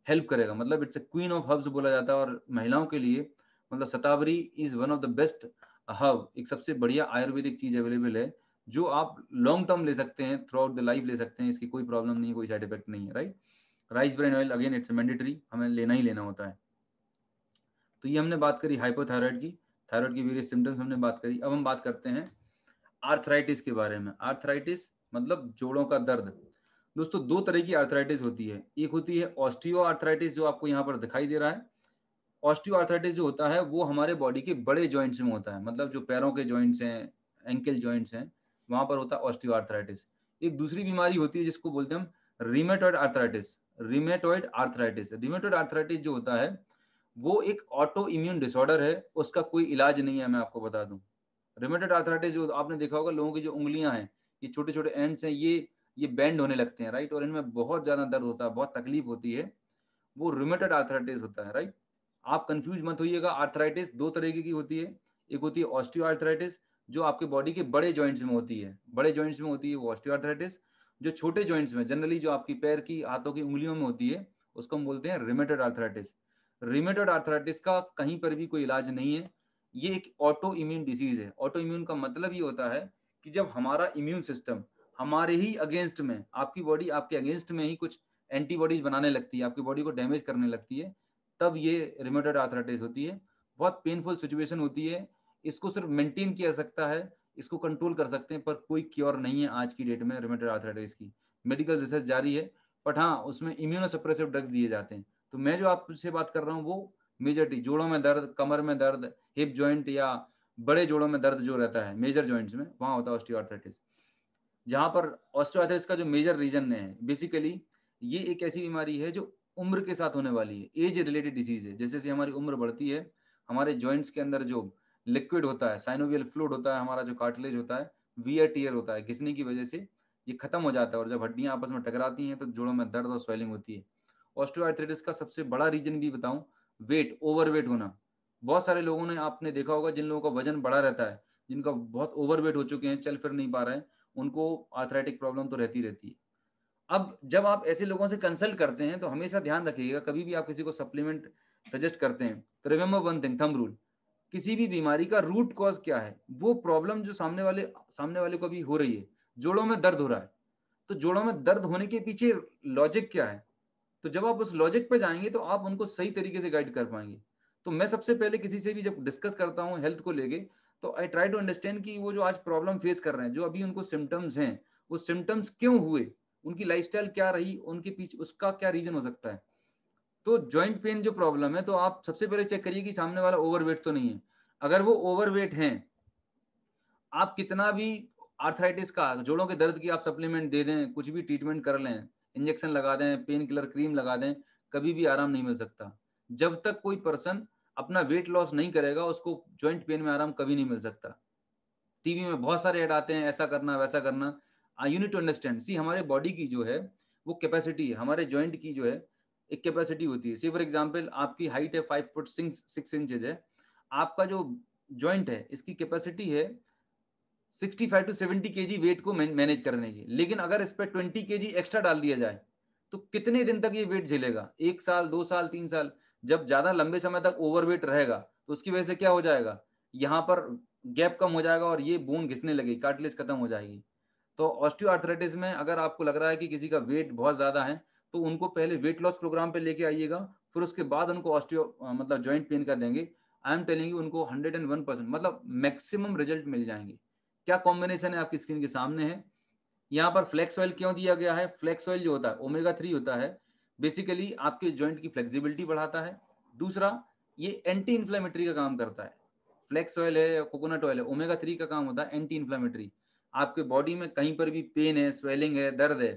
हेल्प करेगा, मतलब it's a queen of herbs बोला जाता है, और महिलाओं के लिए मतलब shatavari is one of the best herb, एक सबसे बढ़िया आयुर्वेदिक चीज अवेलेबल है जो आप लॉन्ग टर्म ले सकते हैं, थ्रू आउट द लाइफ ले सकते हैं, इसकी कोई प्रॉब्लम नहीं है, कोई साइड इफेक्ट नहीं है, right. Rice bran oil again it's mandatory, हमें लेना ही लेना होता है। तो ये हमने बात करी हाइपोथायराइड की, थायराइड की वेरियस सिम्टम्स हमने बात करी। अब हम बात करते हैं आर्थराइटिस के बारे में। आर्थराइटिस मतलब जोड़ों का दर्द। दोस्तों दो तरह की आर्थराइटिस होती है, एक होती है ऑस्टियो आर्थराइटिस जो आपको यहाँ पर दिखाई दे रहा है। ऑस्टियो आर्थराइटिस जो होता है वो हमारे बॉडी के बड़े जॉइंट्स में होता है, मतलब जो पैरों के जॉइंट्स हैं, एंकल जॉइंट्स हैं, वहां पर होता है ऑस्टियो आर्थराइटिस। एक दूसरी बीमारी होती है जिसको बोलते हैं हम रीमेटॉइड आर्थराइटिस। रीमेटॉइड आर्थराइटिस, रीमेटॉइड आर्थराइटिस जो होता है वो एक ऑटो इम्यून डिसऑर्डर है, उसका कोई इलाज नहीं है, मैं आपको बता दूं। रिमेटेड आर्थराइटिस जो आपने देखा होगा, लोगों की जो उंगलियां हैं, ये छोटे छोटे एंड्स हैं, ये बेंड होने लगते हैं, राइट, और इनमें बहुत ज्यादा दर्द होता है, बहुत तकलीफ होती है, वो रिमेटेड आर्थराइटिस होता है, राइट। आप कंफ्यूज मत होइएगा, आर्थराइटिस दो तरीके की होती है। एक होती है ऑस्टियो आर्थराइटिस जो आपके बॉडी के बड़े जॉइंट्स में होती है, बड़े जॉइंट्स में होती है वो ऑस्टियो आर्थराइटिस। जो छोटे जॉइंट्स में, जनरली जो आपकी पैर की, हाथों की उंगलियों में होती है, उसको हम बोलते हैं रिमेटेड आर्थराइटिस। रिमेटेड आर्थराइटिस का कहीं पर भी कोई इलाज नहीं है, ये एक ऑटो इम्यून डिसीज है। ऑटो इम्यून का मतलब ये होता है कि जब हमारा इम्यून सिस्टम हमारे ही अगेंस्ट में, आपकी बॉडी आपके अगेंस्ट में ही कुछ एंटीबॉडीज बनाने लगती है, आपकी बॉडी को डैमेज करने लगती है, तब ये रिमेटॉइड आर्थराइटिस होती है। बहुत पेनफुल सिचुएशन होती है, इसको सिर्फ मेंटेन किया जा सकता है, इसको कंट्रोल कर सकते हैं, पर कोई क्योर नहीं है आज की डेट में रिमेटॉइड आर्थराइटिस की। मेडिकल रिसर्च जारी है, बट हाँ उसमें इम्यूनोसप्रेसिव ड्रग्स दिए जाते हैं। तो मैं जो आपसे बात कर रहा हूँ वो मेजरली जोड़ों में दर्द, कमर में दर्द, हिप जॉइंट या बड़े जोड़ों में दर्द जो रहता है मेजर जॉइंट्स में, वहां होता है ऑस्टियोआर्थराइटिस। जहां पर ऑस्टियोआर्थराइटिस का जो मेजर रीजन है बेसिकली, ये एक ऐसी बीमारी है जो उम्र के साथ होने वाली है, एज रिलेटेड डिजीज है। जैसे जैसे हमारी उम्र बढ़ती है, हमारे जॉइंट्स के अंदर जो लिक्विड होता है, साइनोवियल फ्लूइड होता है, हमारा जो कार्टिलेज होता है, वियर टियर होता है, घिसने की वजह से ये खत्म हो जाता है, और जब हड्डियां आपस में टकराती हैं तो जोड़ों में दर्द और स्वेलिंग होती है। ऑस्टियोआर्थराइटिस का सबसे बड़ा रीजन भी बताऊं, वेट, ओवरवेट होना। बहुत सारे लोगों ने, आपने देखा होगा, जिन लोगों का वजन बढ़ा रहता है, जिनका बहुत ओवरवेट हो चुके हैं, चल फिर नहीं पा रहे हैं, उनको आर्थराइटिक प्रॉब्लम तो रहती रहती है। अब जब आप ऐसे लोगों से कंसल्ट करते हैं तो हमेशा ध्यान रखिएगा, कभी भी आप किसी को सप्लीमेंट सजेस्ट करते हैं तो remember one thing, thumb rule, किसी भी बीमारी का रूट कॉज क्या है, वो प्रॉब्लम जो सामने वाले को भी हो रही है, जोड़ों में दर्द हो रहा है, तो जोड़ों में दर्द होने के पीछे लॉजिक क्या है, तो जब आप उस लॉजिक पे जाएंगे तो आप उनको सही तरीके से गाइड कर पाएंगे। तो मैं सबसे पहले किसी से भी जब डिस्कस करता हूँ हेल्थ को लेके, तो आई ट्राई टू अंडरस्टैंड कि वो जो आज प्रॉब्लम फेस कर रहे हैं, जो अभी उनको सिम्टम्स हैं, वो सिम्टम्स क्यों हुए, उनकी लाइफस्टाइल क्या रही, उनके पीछे उसका क्या रीजन हो सकता है। तो जॉइंट पेन जो प्रॉब्लम है, तो आप सबसे पहले चेक करिए कि सामने वाला ओवरवेट तो नहीं है। अगर वो ओवरवेट है, आप कितना भी आर्थराइटिस का, जोड़ों के दर्द की आप सप्लीमेंट दे दें, कुछ भी ट्रीटमेंट कर लें, इंजेक्शन लगा दें, पेन किलर क्रीम लगा दें, कभी भी आराम नहीं मिल सकता। जब तक कोई पर्सन अपना वेट लॉस नहीं करेगा, उसको जॉइंट पेन में आराम कभी नहीं मिल सकता। टीवी में बहुत सारे ऐड आते हैं, ऐसा करना वैसा करना। यू नीड टू अंडरस्टैंड, सी हमारे बॉडी की जो है वो कैपेसिटी है, हमारे जॉइंट की जो है एक कैपेसिटी होती है। सी फॉर एग्जांपल आपकी हाइट है 5 फुट 6 इंचेज है, आपका जो जॉइंट है इसकी कैपेसिटी है 65 टू 70 केजी वेट को मैनेज करने की। लेकिन अगर इस पर 20 केजी एक्स्ट्रा डाल दिया जाए तो कितने दिन तक ये वेट झेलेगा? 1 साल, 2 साल, 3 साल। जब ज्यादा लंबे समय तक ओवरवेट रहेगा तो उसकी वजह से क्या हो जाएगा, यहाँ पर गैप कम हो जाएगा और ये बोन घिसने लगेगी, कार्टिलेज खत्म हो जाएगी। तो ऑस्टियोआर्थराइटिस में अगर आपको लग रहा है कि किसी का वेट बहुत ज्यादा है तो उनको पहले वेट लॉस प्रोग्राम पे लेके आइएगा, फिर उसके बाद उनको ऑस्टियो मतलब जॉइंट पेन का देंगे। आई एम टेलिंग यू, उनको 101% मतलब मैक्सिमम रिजल्ट मिल जाएंगे। क्या कॉम्बिनेशन है आपकी स्क्रीन के सामने है। यहाँ पर फ्लेक्स ऑयल क्यों दिया गया है? फ्लेक्स ऑयल जो होता है ओमेगा 3 होता है, बेसिकली आपके जॉइंट की फ्लेक्सिबिलिटी बढ़ाता है। दूसरा, ये एंटी इन्फ्लेमेटरी का काम करता है। फ्लेक्स ऑयल है, कोकोनट ऑयल है, ओमेगा 3 का काम होता है एंटी इन्फ्लेमेटरी। आपके बॉडी में कहीं पर भी पेन है, स्वेलिंग है, दर्द है,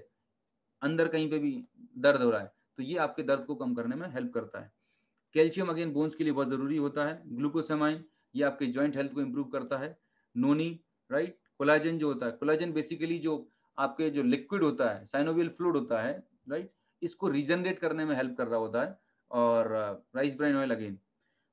अंदर कहीं पे भी दर्द हो रहा है, तो ये आपके दर्द को कम करने में हेल्प करता है। कैल्शियम अगेन बोन्स के लिए बहुत जरूरी होता है। ग्लूकोसामाइन, ये आपके जॉइंट हेल्थ को इंप्रूव करता है। नोनी, राइट। कोलाजन जो होता है, कोलाजन बेसिकली जो आपके जो लिक्विड होता है, साइनोवियल फ्लूइड होता है, राइट, इसको रीजनरेट करने में हेल्प कर रहा होता है। और राइस ब्राइन ऑयल अगेन।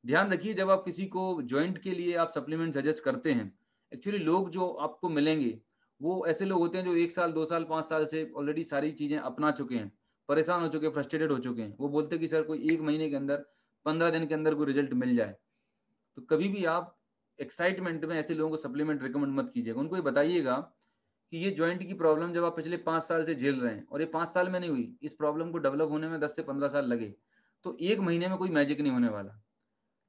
ध्यान रखिए, जब आप किसी को जॉइंट के लिए आप सप्लीमेंट सजेस्ट करते हैं, एक्चुअली लोग जो आपको मिलेंगे वो ऐसे लोग होते हैं जो 1 साल, 2 साल, 5 साल से ऑलरेडी सारी चीजें अपना चुके हैं, परेशान हो चुके हैं, फ्रस्ट्रेटेड हो चुके हैं। वो बोलते हैं कि सर कोई 1 महीने के अंदर, 15 दिन के अंदर कोई रिजल्ट मिल जाए। तो कभी भी आप एक्साइटमेंट में ऐसे लोगों को सप्लीमेंट रिकमेंड मत कीजिएगा। उनको ये बताइएगा कि ये जॉइंट की प्रॉब्लम जब आप पिछले 5 साल से झेल रहे हैं और ये 5 साल में नहीं हुई, इस प्रॉब्लम को डेवलप होने में 10 से 15 साल लगे, तो 1 महीने में कोई मैजिक नहीं होने वाला।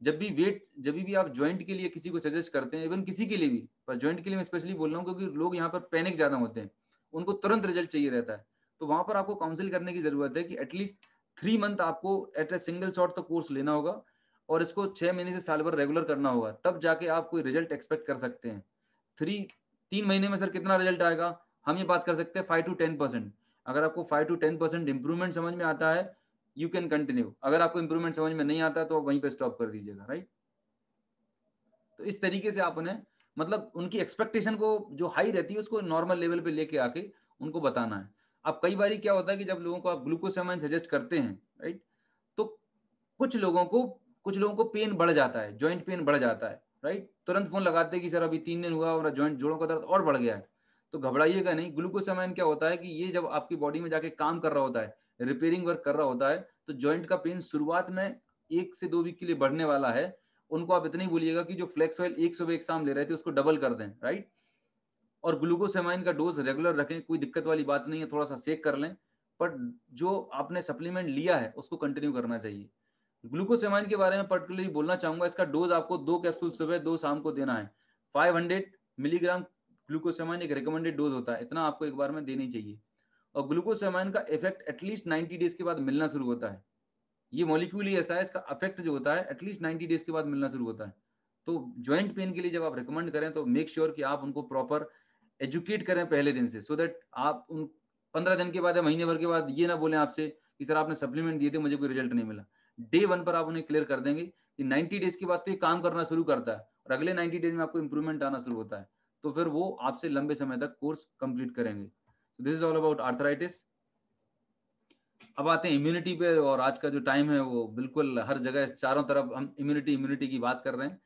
जब भी आप ज्वाइंट के लिए किसी को सजेस्ट करते हैं, इवन किसी के लिए भी, पर ज्वाइंट के लिए मैं स्पेशली बोल रहा हूँ क्योंकि लोग यहाँ पर पैनिक ज्यादा होते हैं, उनको तुरंत रिजल्ट चाहिए रहता है। तो वहां पर आपको काउंसिल करने की जरूरत है कि एटलीस्ट 3 मंथ आपको एट ए सिंगल शॉट तो कोर्स लेना होगा और इसको 6 महीने से साल भर रेगुलर करना होगा, तब जाके आप कोई रिजल्ट एक्सपेक्ट कर सकते हैं। 3 महीने में सर कितना रिजल्ट आएगा, हम ये बात कर सकते हैं 5 to 10%। अगर आपको 5 to 10% इंप्रूवमेंट समझ में आता है, यू कैन कंटिन्यू। अगर आपको इंप्रूवमेंट समझ में नहीं आता तो वहीं पे स्टॉप कर दीजिएगा, राइट। तो इस तरीके से आप उन्हें, मतलब उनकी एक्सपेक्टेशन को जो हाई रहती है उसको नॉर्मल लेवल पे लेके आके उनको बताना है। अब कई बार क्या होता है कि जब लोगों को आप ग्लूकोसामाइन सजेस्ट करते हैं, राइट, तो कुछ लोगों को पेन बढ़ जाता है, जॉइंट पेन बढ़ जाता है, राइट। तुरंत फोन लगाते हैं कि सर अभी 3 दिन हुआ और जॉइंट जोड़ों का दर्द और बढ़ गया है। तो घबराइएगा नहीं। ग्लूकोसामाइन क्या होता है कि ये जब आपकी बॉडी में जाके काम कर रहा होता है, रिपेयरिंग वर्क कर रहा होता है, तो जॉइंट का पेन शुरुआत में 1 से 2 वीक के लिए बढ़ने वाला है। उनको आप इतना ही बोलिएगा कि जो फ्लेक्स ऑयल 1 सुबह 1 शाम ले रहे थे उसको डबल कर दें, राइट। और ग्लूकोसामाइन का डोज रेगुलर रखें, कोई दिक्कत वाली बात नहीं है, थोड़ा सा सेक कर लें, पर जो आपने सप्लीमेंट लिया है उसको कंटिन्यू करना चाहिए। ग्लूकोसामाइन के बारे में पर्टिकुलरली बोलना चाहूंगा, इसका डोज आपको 2 कैप्सूल सुबह 2 शाम को देना है। 500 मिलीग्राम ग्लूकोसामाइन एक रिकमेंडेड डोज होता है, इतना आपको एक बार में देनी चाहिए। और ग्लूकोसामाइन का इफेक्ट एटलीस्ट 90 डेज के बाद मिलना शुरू होता है। ये मॉलिक्यूल ही ऐसा है, इसका इफेक्ट जो होता है एटलीस्ट 90 डेज के बाद मिलना शुरू होता है। तो ज्वाइंट पेन के लिए जब आप रिकमेंड करें तो मेक श्योर कि आप उनको प्रॉपर एजुकेट करें पहले दिन से, सो दैट आप उन 15 दिन के बाद या महीने भर के बाद ये ना बोलें आपसे कि सर आपने सप्लीमेंट दिए थे मुझे कोई रिजल्ट नहीं मिला। डे 1 पर आप उन्हें क्लियर कर देंगे कि 90 डेज के बाद तो ये काम करना शुरू करता है और अगले 90 डेज में आपको इंप्रूवमेंट आना शुरू होता है, तो फिर वो आपसे लंबे समय तक कोर्स कंप्लीट करेंगे। This is all about arthritis. अब आते हैं इम्यूनिटी पे, और आज का जो टाइम है वो बिल्कुल हर जगह चारों तरफ हम इम्यूनिटी की बात कर रहे हैं।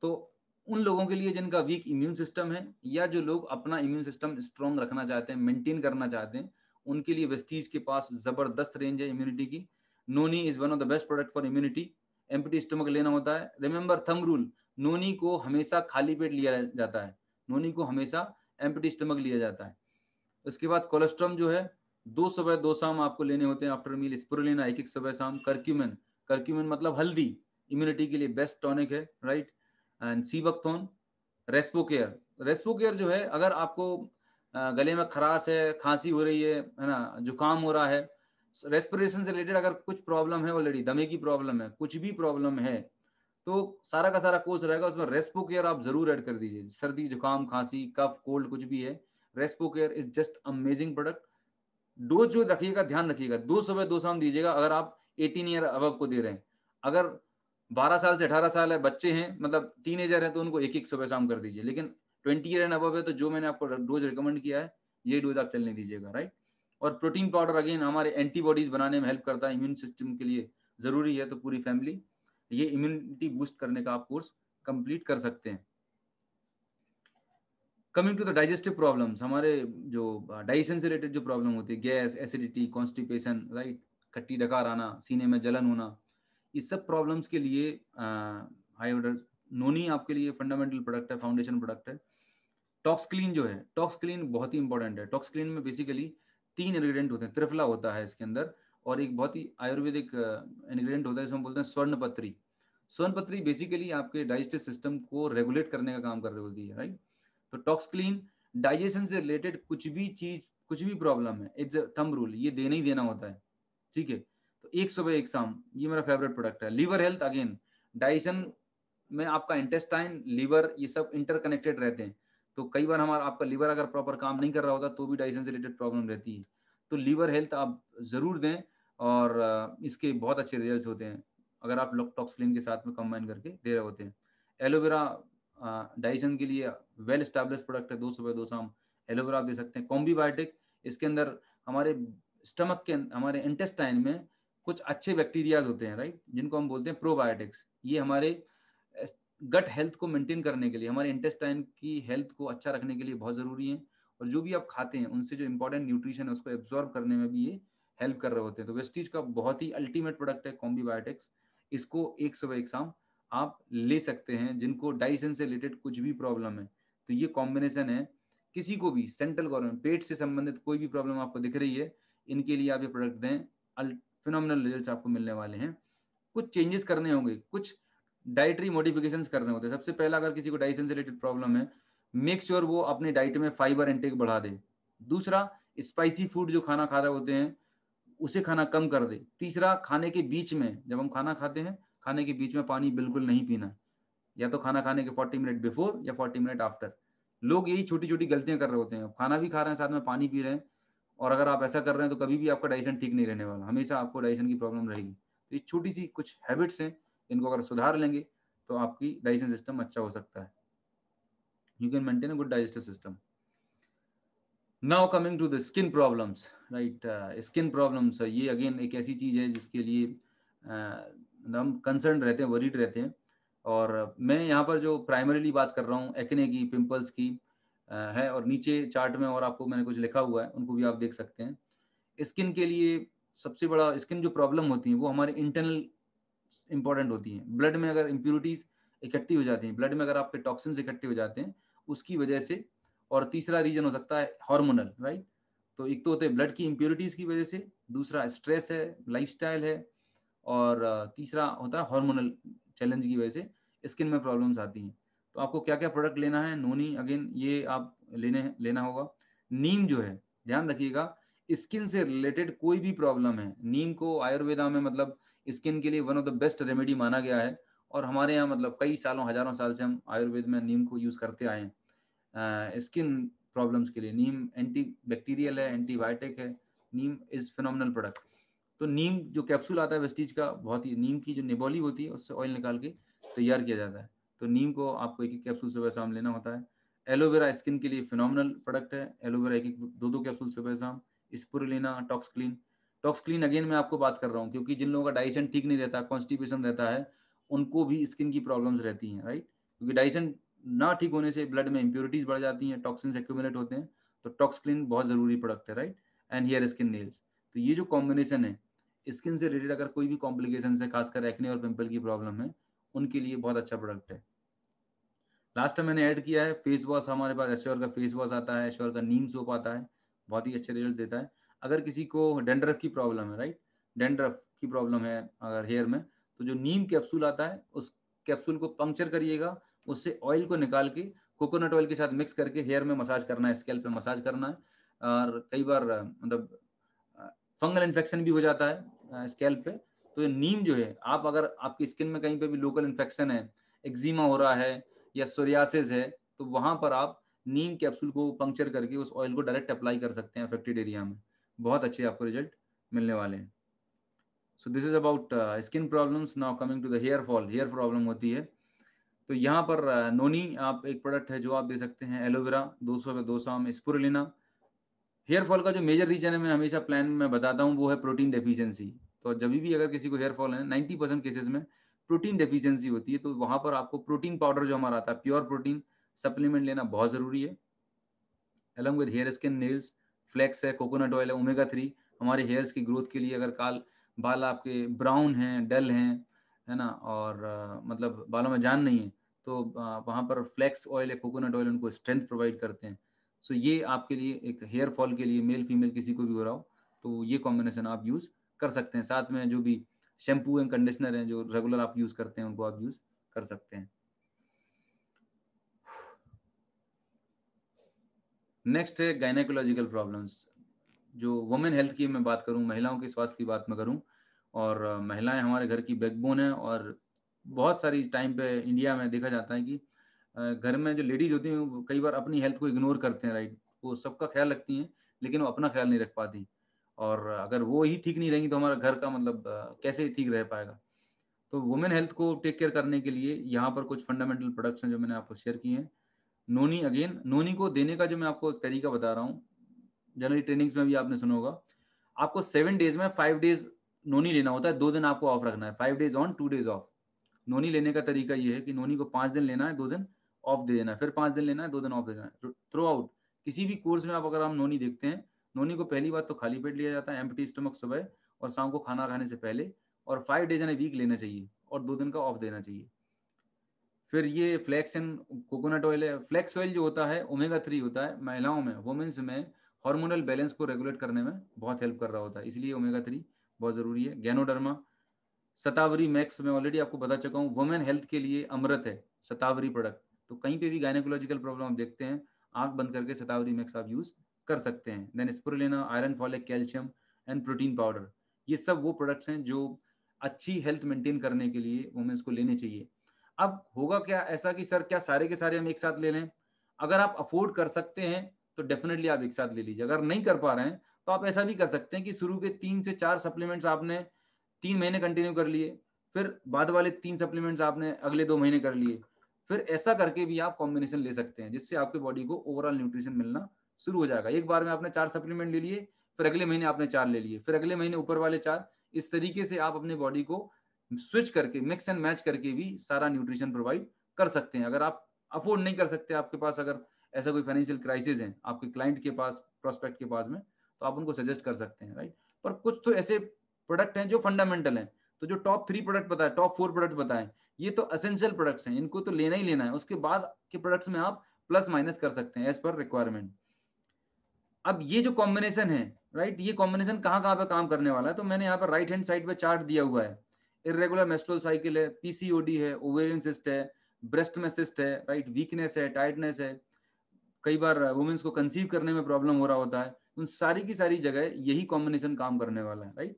तो उन लोगों के लिए जिनका वीक इम्यून सिस्टम है या जो लोग अपना इम्यून सिस्टम स्ट्रॉन्ग रखना चाहते हैं, मेंटेन करना चाहते हैं, उनके लिए वेस्टीज के पास जबरदस्त रेंज है इम्यूनिटी की। Noni is one of the best product for immunity. Empty stomach लेना होता है, रिमेंबर थंब रूल, नोनी को हमेशा खाली पेट लिया जाता है, नोनी को हमेशा एम्प्टी स्टमक लिया जाता है। उसके बाद कोलेस्ट्रॉम जो है 2 सुबह 2 शाम आपको लेने होते हैं आफ्टर मील। स्पिरुलिना 1 1 सुबह शाम। करक्यूमिन, करक्यूमिन मतलब हल्दी, इम्यूनिटी के लिए बेस्ट टॉनिक है, राइट। एंड सीबकथोन। रेस्पोकेयर, रेस्पोकेयर जो है अगर आपको गले में खराश है, खांसी हो रही है ना, जुकाम हो रहा है, रेस्पिरेशन से रिलेटेड अगर कुछ प्रॉब्लम है, ऑलरेडी दमे की प्रॉब्लम है, कुछ भी प्रॉब्लम है, तो सारा का सारा कोर्स रहेगा, उसमें रेस्पो केयर आप जरूर ऐड कर दीजिए। सर्दी जुकाम खांसी कफ कोल्ड कुछ भी है, Respo care is just amazing product. Dose जो रखिएगा ध्यान रखिएगा, 2 सुबह 2 शाम दीजिएगा अगर आप 18 ईयर अबव को दे रहे हैं। अगर 12 साल से 18 साल है, बच्चे हैं, मतलब टीनेजर है, तो उनको एक एक सुबह शाम कर दीजिए। लेकिन 20 ईयर एंड अबव है तो जो मैंने आपको डोज रिकमेंड किया है ये डोज आप चलने दीजिएगा, राइट। और प्रोटीन पाउडर अगेन हमारे एंटीबॉडीज बनाने में हेल्प करता है, इम्यून सिस्टम के लिए जरूरी है, तो पूरी फैमिली ये इम्यूनिटी बूस्ट करने का आप कोर्स कंप्लीट कर सकते हैं। Coming to the digestive problems, हमारे जो डाइजेशन से रिलेटेड जो प्रॉब्लम होती है, गैस, एसिडिटी, कॉन्स्टिपेशन, राइट, खट्टी डकार आना, सीने में जलन होना, इस सब प्रॉब्लम्स के लिए नोनी आपके लिए फंडामेंटल प्रोडक्ट है, फाउंडेशन प्रोडक्ट है। टॉक्सक्लीन जो है, टॉक्सक्लीन बहुत ही इंपॉर्टेंट है। टॉक्सक्लीन में बेसिकली 3 इंग्रेडिएंट होते हैं, त्रिफला होता है इसके अंदर, और एक बहुत ही आयुर्वेदिक इंग्रेडिएंट होता है जिसमें बोलते हैं स्वर्णपत्री। स्वर्णपत्री बेसिकली आपके डाइजेस्टिव सिस्टम को रेगुलेट करने का काम कर रही होती है, राइट। तो टॉक्सक्लीन डाइजेशन से रिलेटेड कुछ भी चीज, कुछ भी प्रॉब्लम है, इट्स थंब रूल, ये देना ही देना होता है, ठीक है। तो एक सुबह एक शाम, ये मेरा फेवरेट प्रोडक्ट है। लीवर हेल्थ, अगेन डाइजेशन में आपका इंटेस्टाइन, लीवर, ये सब इंटरकनेक्टेड रहते हैं। तो कई बार हमारा आपका लीवर अगर प्रॉपर काम नहीं कर रहा होता तो भी डाइजेशन से रिलेटेड प्रॉब्लम रहती है। तो लीवर हेल्थ आप जरूर दें, और इसके बहुत अच्छे रिजल्ट होते हैं अगर आप टॉक्सक्लीन के साथ में कंबाइन करके दे रहे होते हैं। एलोवेरा डाइजेशन के लिए वेल स्टैब्लिश प्रोडक्ट है, 2 सुबह 2 शाम एलोवेरा आप दे सकते हैं। कॉम्बीबायोटिक, इसके अंदर हमारे स्टमक के, हमारे इंटेस्टाइन में कुछ अच्छे बैक्टीरियाज होते हैं, राइट, जिनको हम बोलते हैं प्रोबायोटिक्स। ये हमारे गट हेल्थ को मेंटेन करने के लिए, हमारे इंटेस्टाइन की हेल्थ को अच्छा रखने के लिए बहुत जरूरी है। और जो भी आप खाते हैं उनसे जो इंपॉर्टेंट न्यूट्रिशन है उसको एब्जॉर्ब करने में भी ये हेल्प कर रहे होते हैं। तो वेस्टीज का बहुत ही अल्टीमेट प्रोडक्ट है कॉम्बीबायोटिक्स। इसको एक सुबह एक शाम आप ले सकते हैं जिनको डाइजेशन से रिलेटेड कुछ भी प्रॉब्लम है। तो ये कॉम्बिनेशन है, किसी को भी सेंट्रल गवर्नमेंट पेट से संबंधित कोई भी प्रॉब्लम आपको दिख रही है, इनके लिए आप ये प्रोडक्ट दें, फिनोमिनल रिजल्ट्स आपको मिलने वाले हैं। कुछ चेंजेस करने होंगे, कुछ डाइटरी मॉडिफिकेशंस करने होते हैं। सबसे पहला, अगर किसी को डाइजेशन से रिलेटेड प्रॉब्लम है, मेक श्योर वो अपनी डाइट में फाइबर इंटेक बढ़ा दे। दूसरा, स्पाइसी फूड जो खाना खा रहे होते हैं उसे खाना कम कर दे। तीसरा, खाने के बीच में, जब हम खाना खाते हैं, खाने के बीच में पानी बिल्कुल नहीं पीना, या तो खाना खाने के 40 मिनट बिफोर या 40 मिनट आफ्टर। लोग यही छोटी छोटी गलतियां कर रहे होते हैं, खाना भी खा रहे हैं साथ में पानी पी रहे हैं, और अगर आप ऐसा कर रहे हैं तो कभी भी आपका डाइजेशन ठीक नहीं रहने वाला, हमेशा आपको डाइजेशन की प्रॉब्लम रहेगी। तो ये छोटी सी कुछ हैबिट्स हैं, इनको अगर सुधार लेंगे तो आपकी डाइजेशन सिस्टम अच्छा हो सकता है। You can maintain a good digestive system. Now coming to the skin problems, right. Skin problems, ये अगेन एक ऐसी चीज है जिसके लिए हम कंसर्न रहते हैं, वरीड रहते हैं। और मैं यहाँ पर जो प्राइमरीली बात कर रहा हूँ एक्ने की, पिंपल्स की है, और नीचे चार्ट में और आपको मैंने कुछ लिखा हुआ है, उनको भी आप देख सकते हैं। स्किन के लिए सबसे बड़ा, स्किन जो प्रॉब्लम होती है वो हमारे इंटरनल इंपॉर्टेंट होती है। ब्लड में अगर इंप्यूरिटीज इकट्ठी हो जाती हैं, ब्लड में अगर आपके टॉक्सिन्स इकट्ठे हो जाते हैं उसकी वजह से। और तीसरा रीजन हो सकता है हार्मोनल, राइट। तो एक तो होते हैं ब्लड की इंप्यूरिटीज की वजह से, दूसरा स्ट्रेस है, लाइफस्टाइल है, और तीसरा होता है हार्मोनल चैलेंज की वजह से स्किन में प्रॉब्लम्स आती हैं। तो आपको क्या क्या प्रोडक्ट लेना है, नोनी अगेन ये आप लेना होगा। नीम जो है, ध्यान रखिएगा, स्किन से रिलेटेड कोई भी प्रॉब्लम है, नीम को आयुर्वेदा में मतलब स्किन के लिए one of the best remedy माना गया है। और हमारे यहाँ मतलब कई सालों, हजारों साल से हम आयुर्वेद में नीम को यूज करते आए हैं स्किन प्रॉब्लम्स के लिए। नीम एंटी बैक्टीरियल है, एंटीबायोटिक है, नीम इज फिनोमिनल प्रोडक्ट। तो नीम जो कैप्सूल आता है वेस्टीज का, बहुत ही, नीम की जो निबोली होती है उससे ऑयल निकाल के तैयार किया जाता है। तो नीम को आपको एक एक कैप्सूल सुबह शाम लेना होता है। एलोवेरा स्किन के लिए फिनोमिनल प्रोडक्ट है, एलोवेरा एक एक दो दो कैप्सूल सुबह शाम। स्पुरुलिना, टॉक्सक्लीन। टॉक्सक्लीन अगेन मैं आपको बात कर रहा हूँ क्योंकि जिन लोगों का डाइजेशन ठीक नहीं रहता, कॉन्स्टिपेशन रहता है, उनको भी स्किन की प्रॉब्लम्स रहती हैं, राइट। क्योंकि डाइजेशन ना ठीक होने से ब्लड में इंप्योरिटीज बढ़ जाती हैं, टॉक्सिन्स एक्यूमुलेट होते हैं। तो टॉक्सक्लीन बहुत जरूरी प्रोडक्ट है, right. And hair skin nails, तो ये जो कॉम्बिनेशन है स्किन से रिलेटेड, अगर कोई भी कॉम्प्लिकेशन है, खासकर एक्ने और पिंपल की प्रॉब्लम है, उनके लिए बहुत अच्छा प्रोडक्ट है। लास्ट टाइम मैंने ऐड किया है फेस वॉश, हमारे पास एश्योर का फेस वॉश आता है, एश्योर का नीम सोप आता है, बहुत ही अच्छे रिजल्ट देता है। अगर किसी को डेंड्रफ की प्रॉब्लम है, राइट, डेंड्रफ की प्रॉब्लम है अगर हेयर में, तो जो नीम कैप्सूल आता है उस कैप्सूल को पंक्चर करिएगा, उससे ऑयल को निकाल के कोकोनट ऑयल के साथ मिक्स करके हेयर में मसाज करना है, स्कैल्प पे मसाज करना है। और कई बार मतलब फंगल इन्फेक्शन भी हो जाता है स्कैल्प पे, तो ये नीम जो है, आप अगर आपकी स्किन में कहीं पे भी लोकल इन्फेक्शन है, एक्जिमा हो रहा है या सोरियासिस है, तो वहां पर आप नीम कैप्सूल को पंक्चर करके उस ऑयल को डायरेक्ट अप्लाई कर सकते हैं अफेक्टेड एरिया में, बहुत अच्छे आपको रिजल्ट मिलने वाले हैं। So this is about skin problems. Now coming to the hair fall, hair problem होती है तो यहाँ पर नोनी आप एक प्रोडक्ट है जो आप दे सकते हैं, एलोवेरा 200 में 200 ग्राम, स्पुरुलिना। हेयर फॉल का जो मेजर रीजन है मैं हमेशा प्लान में बताता हूँ वो है प्रोटीन डेफिशिएंसी। तो जब भी अगर किसी को हेयर फॉल है 90% केसेस में प्रोटीन डेफिशिएंसी होती है, तो वहां पर आपको प्रोटीन पाउडर जो हमारा आता है प्योर प्रोटीन सप्लीमेंट लेना बहुत जरूरी है। Along with hair skin nails, flax है, कोकोनट ऑयल है, ओमेगा 3 हमारे हेयर्स की ग्रोथ के लिए। अगर बाल आपके ब्राउन हैं, डल हैं, है ना, और मतलब बालों में जान नहीं है, तो वहाँ पर फ्लेक्स ऑयल या कोकोनट ऑयल उनको स्ट्रेंथ प्रोवाइड करते हैं। सो ये आपके लिए एक हेयर फॉल के लिए, मेल फीमेल किसी को भी हो रहा हो तो ये कॉम्बिनेशन आप यूज कर सकते हैं। साथ में जो भी शैम्पू एंड कंडीशनर हैं जो रेगुलर आप यूज करते हैं उनको आप यूज कर सकते हैं। नेक्स्ट है गायनेकोलॉजिकल प्रॉब्लम्स। जो वुमेन हेल्थ की मैं बात करूं, महिलाओं के स्वास्थ्य की बात मैं करूं, और महिलाएं हमारे घर की बैकबोन है। और बहुत सारी टाइम पे इंडिया में देखा जाता है कि घर में जो लेडीज होती हैं वो कई बार अपनी हेल्थ को इग्नोर करते हैं, राइट। वो सबका ख्याल रखती हैं लेकिन वो अपना ख्याल नहीं रख पाती। और अगर वो ही ठीक नहीं रहेंगी तो हमारा घर का मतलब कैसे ठीक रह पाएगा। तो वुमेन हेल्थ को टेक केयर करने के लिए यहाँ पर कुछ फंडामेंटल प्रोडक्ट्स हैं जो मैंने आपको शेयर किए हैं। नोनी, अगेन नोनी को देने का जो मैं आपको एक तरीका बता रहा हूँ, जनरली ट्रेनिंग्स में भी आपने सुना होगा, आपको 7 डेज में 5 डेज नोनी लेना होता है, 2 दिन आपको ऑफ रखना है, 5 डेज ऑन 2 डेज ऑफ। नोनी लेने का तरीका ये है कि नोनी को 5 दिन लेना है, 2 दिन ऑफ दे देना है, फिर 5 दिन लेना है, 2 दिन ऑफ दे देना है। थ्रू आउट किसी भी कोर्स में आप अगर हम नोनी देखते हैं, नोनी को पहली बात तो खाली पेट लिया जाता है, एम्प्टी स्टमक, सुबह और शाम को खाना खाने से पहले, और 5 डेज इन ए वीक लेना चाहिए और 2 दिन का ऑफ देना चाहिए। फिर ये फ्लैक्स एंड कोकोनट ऑयल है। फ्लैक्स ऑयल जो होता है ओमेगा 3 होता है, महिलाओं में, वुमेन्स में हार्मोनल बैलेंस को रेगुलेट करने में बहुत हेल्प कर रहा होता है, इसलिए ओमेगा 3 बहुत जरूरी है। गैनोडर्मा, शतावरी मैक्स में ऑलरेडी आपको बता चुका हूँ, वुमेन हेल्थ के लिए अमृत है शतावरी प्रोडक्ट। तो कहीं पे भी गायनेकोलॉजिकल प्रॉब्लम आप देखते हैं, आंख बंद करके शतावरी मैक्स आप यूज कर सकते हैं। Then spirulina, iron, folic, calcium and protein powder, ये सब वो प्रोडक्ट्स हैं जो अच्छी हेल्थ मेंटेन करने के लिए वुमेन्स को लेने चाहिए। अब होगा क्या ऐसा कि सर क्या सारे के सारे हम एक साथ ले लें? अगर आप अफोर्ड कर सकते हैं तो डेफिनेटली आप एक साथ ले लीजिए। अगर नहीं कर पा रहे हैं तो आप ऐसा भी कर सकते हैं कि शुरू के 3 से 4 सप्लीमेंट्स आपने 3 महीने कंटिन्यू कर लिए, फिर बाद वाले 3 सप्लीमेंट्स आपने अगले 2 महीने कर लिए, फिर ऐसा करके भी आप कॉम्बिनेशन ले सकते हैं, जिससे आपके बॉडी को ओवरऑल न्यूट्रिशन मिलना शुरू हो जाएगा। एक बार में आपने 4 सप्लीमेंट ले लिए, फिर अगले महीने आपने 4 ले लिए, फिर अगले महीने ऊपर वाले 4। इस तरीके से आप अपने बॉडी को स्विच करके, मिक्स एंड मैच करके भी सारा न्यूट्रिशन प्रोवाइड कर सकते हैं। अगर आप अफोर्ड नहीं कर सकते, आपके पास अगर ऐसा कोई फाइनेंशियल क्राइसिस है आपके क्लाइंट के पास, प्रोस्पेक्ट के पास में, तो आप उनको सजेस्ट कर सकते हैं, राइट। पर कुछ तो ऐसे प्रोडक्ट हैं जो फंडामेंटल हैं। तो जो टॉप 3 प्रोडक्ट बताए, टॉप 4 प्रोडक्ट बताए, ये तो असेंशियल प्रोडक्ट्स हैं, इनको तो लेना ही लेना है। उसके बाद के प्रोडक्ट्स में आप प्लस माइनस कर सकते हैं एज पर रिक्वायरमेंट। अब ये जो कॉम्बिनेशन है, राइट, ये कॉम्बिनेशन कहाँ कहाँ पे काम करने वाला है, तो मैंने यहाँ पर राइट हैंड साइड पे चार्ट दिया हुआ है। इरेगुलर मेंस्ट्रुअल साइकिल है, पीसीओडी है, ओवेरियन सिस्ट है, ब्रेस्ट में सिस्ट है, राइट, वीकनेस है, टाइटनेस है, कई बार वुमेन्स को कंसीव करने में प्रॉब्लम हो रहा होता है, उन सारी की सारी जगह यही कॉम्बिनेशन काम करने वाला है, राइट।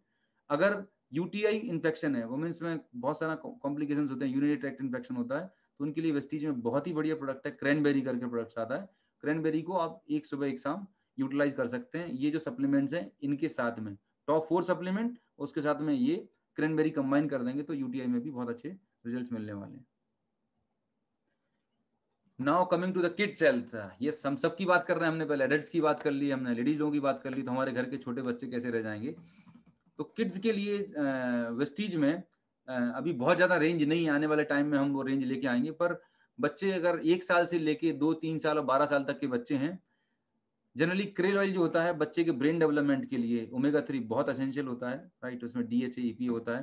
अगर यूटीआई इन्फेक्शन है, वुमेन्स में बहुत सारा कॉम्प्लिकेशंस होते हैं, यूरिनरी ट्रैक्ट इन्फेक्शन होता है, तो उनके लिए वेस्टीज में बहुत ही बढ़िया प्रोडक्ट है, क्रैनबेरी करके प्रोडक्ट्स आता है। क्रैनबेरी को आप एक सुबह एक शाम यूटिलाइज कर सकते हैं। ये जो सप्लीमेंट्स हैं इनके साथ में टॉप 4 सप्लीमेंट, उसके साथ में ये क्रैनबेरी कंबाइन कर देंगे तो यूटीआई में भी बहुत अच्छे रिजल्ट्स मिलने वाले हैं। Now coming to the kids health, ये हम सब की बात कर रहे हैं, हमने पहले एडल्ट्स की बात कर ली, हमने लेडीज लोगों की बात कर ली, तो हमारे घर के छोटे बच्चे कैसे रह जाएंगे। तो किड्स के लिए वेस्टीज में अभी बहुत ज्यादा रेंज नहीं, आने वाले टाइम में हम वो रेंज लेके आएंगे। पर बच्चे अगर 1 साल से लेके 2-3 साल और 12 साल तक के बच्चे हैं, जनरली क्रेल ऑयल जो होता है बच्चे के ब्रेन डेवलपमेंट के लिए ओमेगा 3 बहुत एसेंशियल होता है, राइट, उसमें डीएचए ईपी होता है।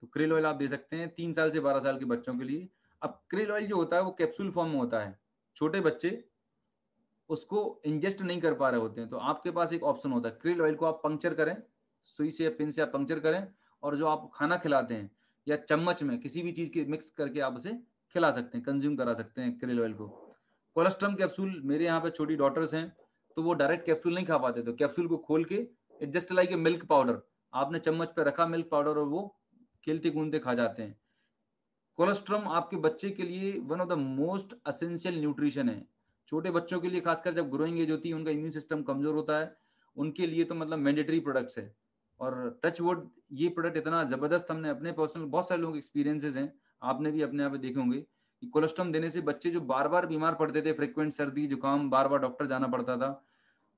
तो क्रेल ऑयल आप दे सकते हैं 3 साल से 12 साल के बच्चों के लिए। अब क्रेल ऑयल जो होता है वो कैप्सूल फॉर्म में होता है, छोटे बच्चे उसको इंजेस्ट नहीं कर पा रहे होते हैं, तो आपके पास एक ऑप्शन होता है, क्रेल ऑयल को आप पंक्चर करें, सुई से या पिन से आप पंक्चर करें, और जो आप खाना खिलाते हैं या चम्मच में किसी भी चीज के मिक्स करके आप उसे खिला सकते हैं, कंज्यूम करा सकते हैं क्रेल ऑयल को। कोलेस्ट्रम कैप्सूल, मेरे यहाँ पे छोटी डॉटर्स हैं तो वो डायरेक्ट कैप्सूल नहीं खा पाते, तो कैप्सूल को खोल के, it just like a milk powder, आपने चम्मच पे रखा मिल्क पाउडर और वो खेलते कूदते खा जाते हैं। कोलेस्ट्रॉल आपके बच्चे के लिए one of the most essential nutrition है। छोटे बच्चों के लिए खासकर जब ग्रोइंग एज होती है, उनका इम्यून सिस्टम कमजोर होता है, उनके लिए तो मतलब मैंडेटरी प्रोडक्ट्स है। और टच वुड ये प्रोडक्ट इतना जबरदस्त, हमने अपने पर्सनल बहुत सारे लोगों के एक्सपीरियंसेस हैं, आपने भी अपने आप में देखे होंगे कि कोलेस्ट्रॉल देने से बच्चे जो बार बार बीमार पड़ते थे, फ्रिक्वेंट सर्दी जुकाम, बार बार डॉक्टर जाना पड़ता था,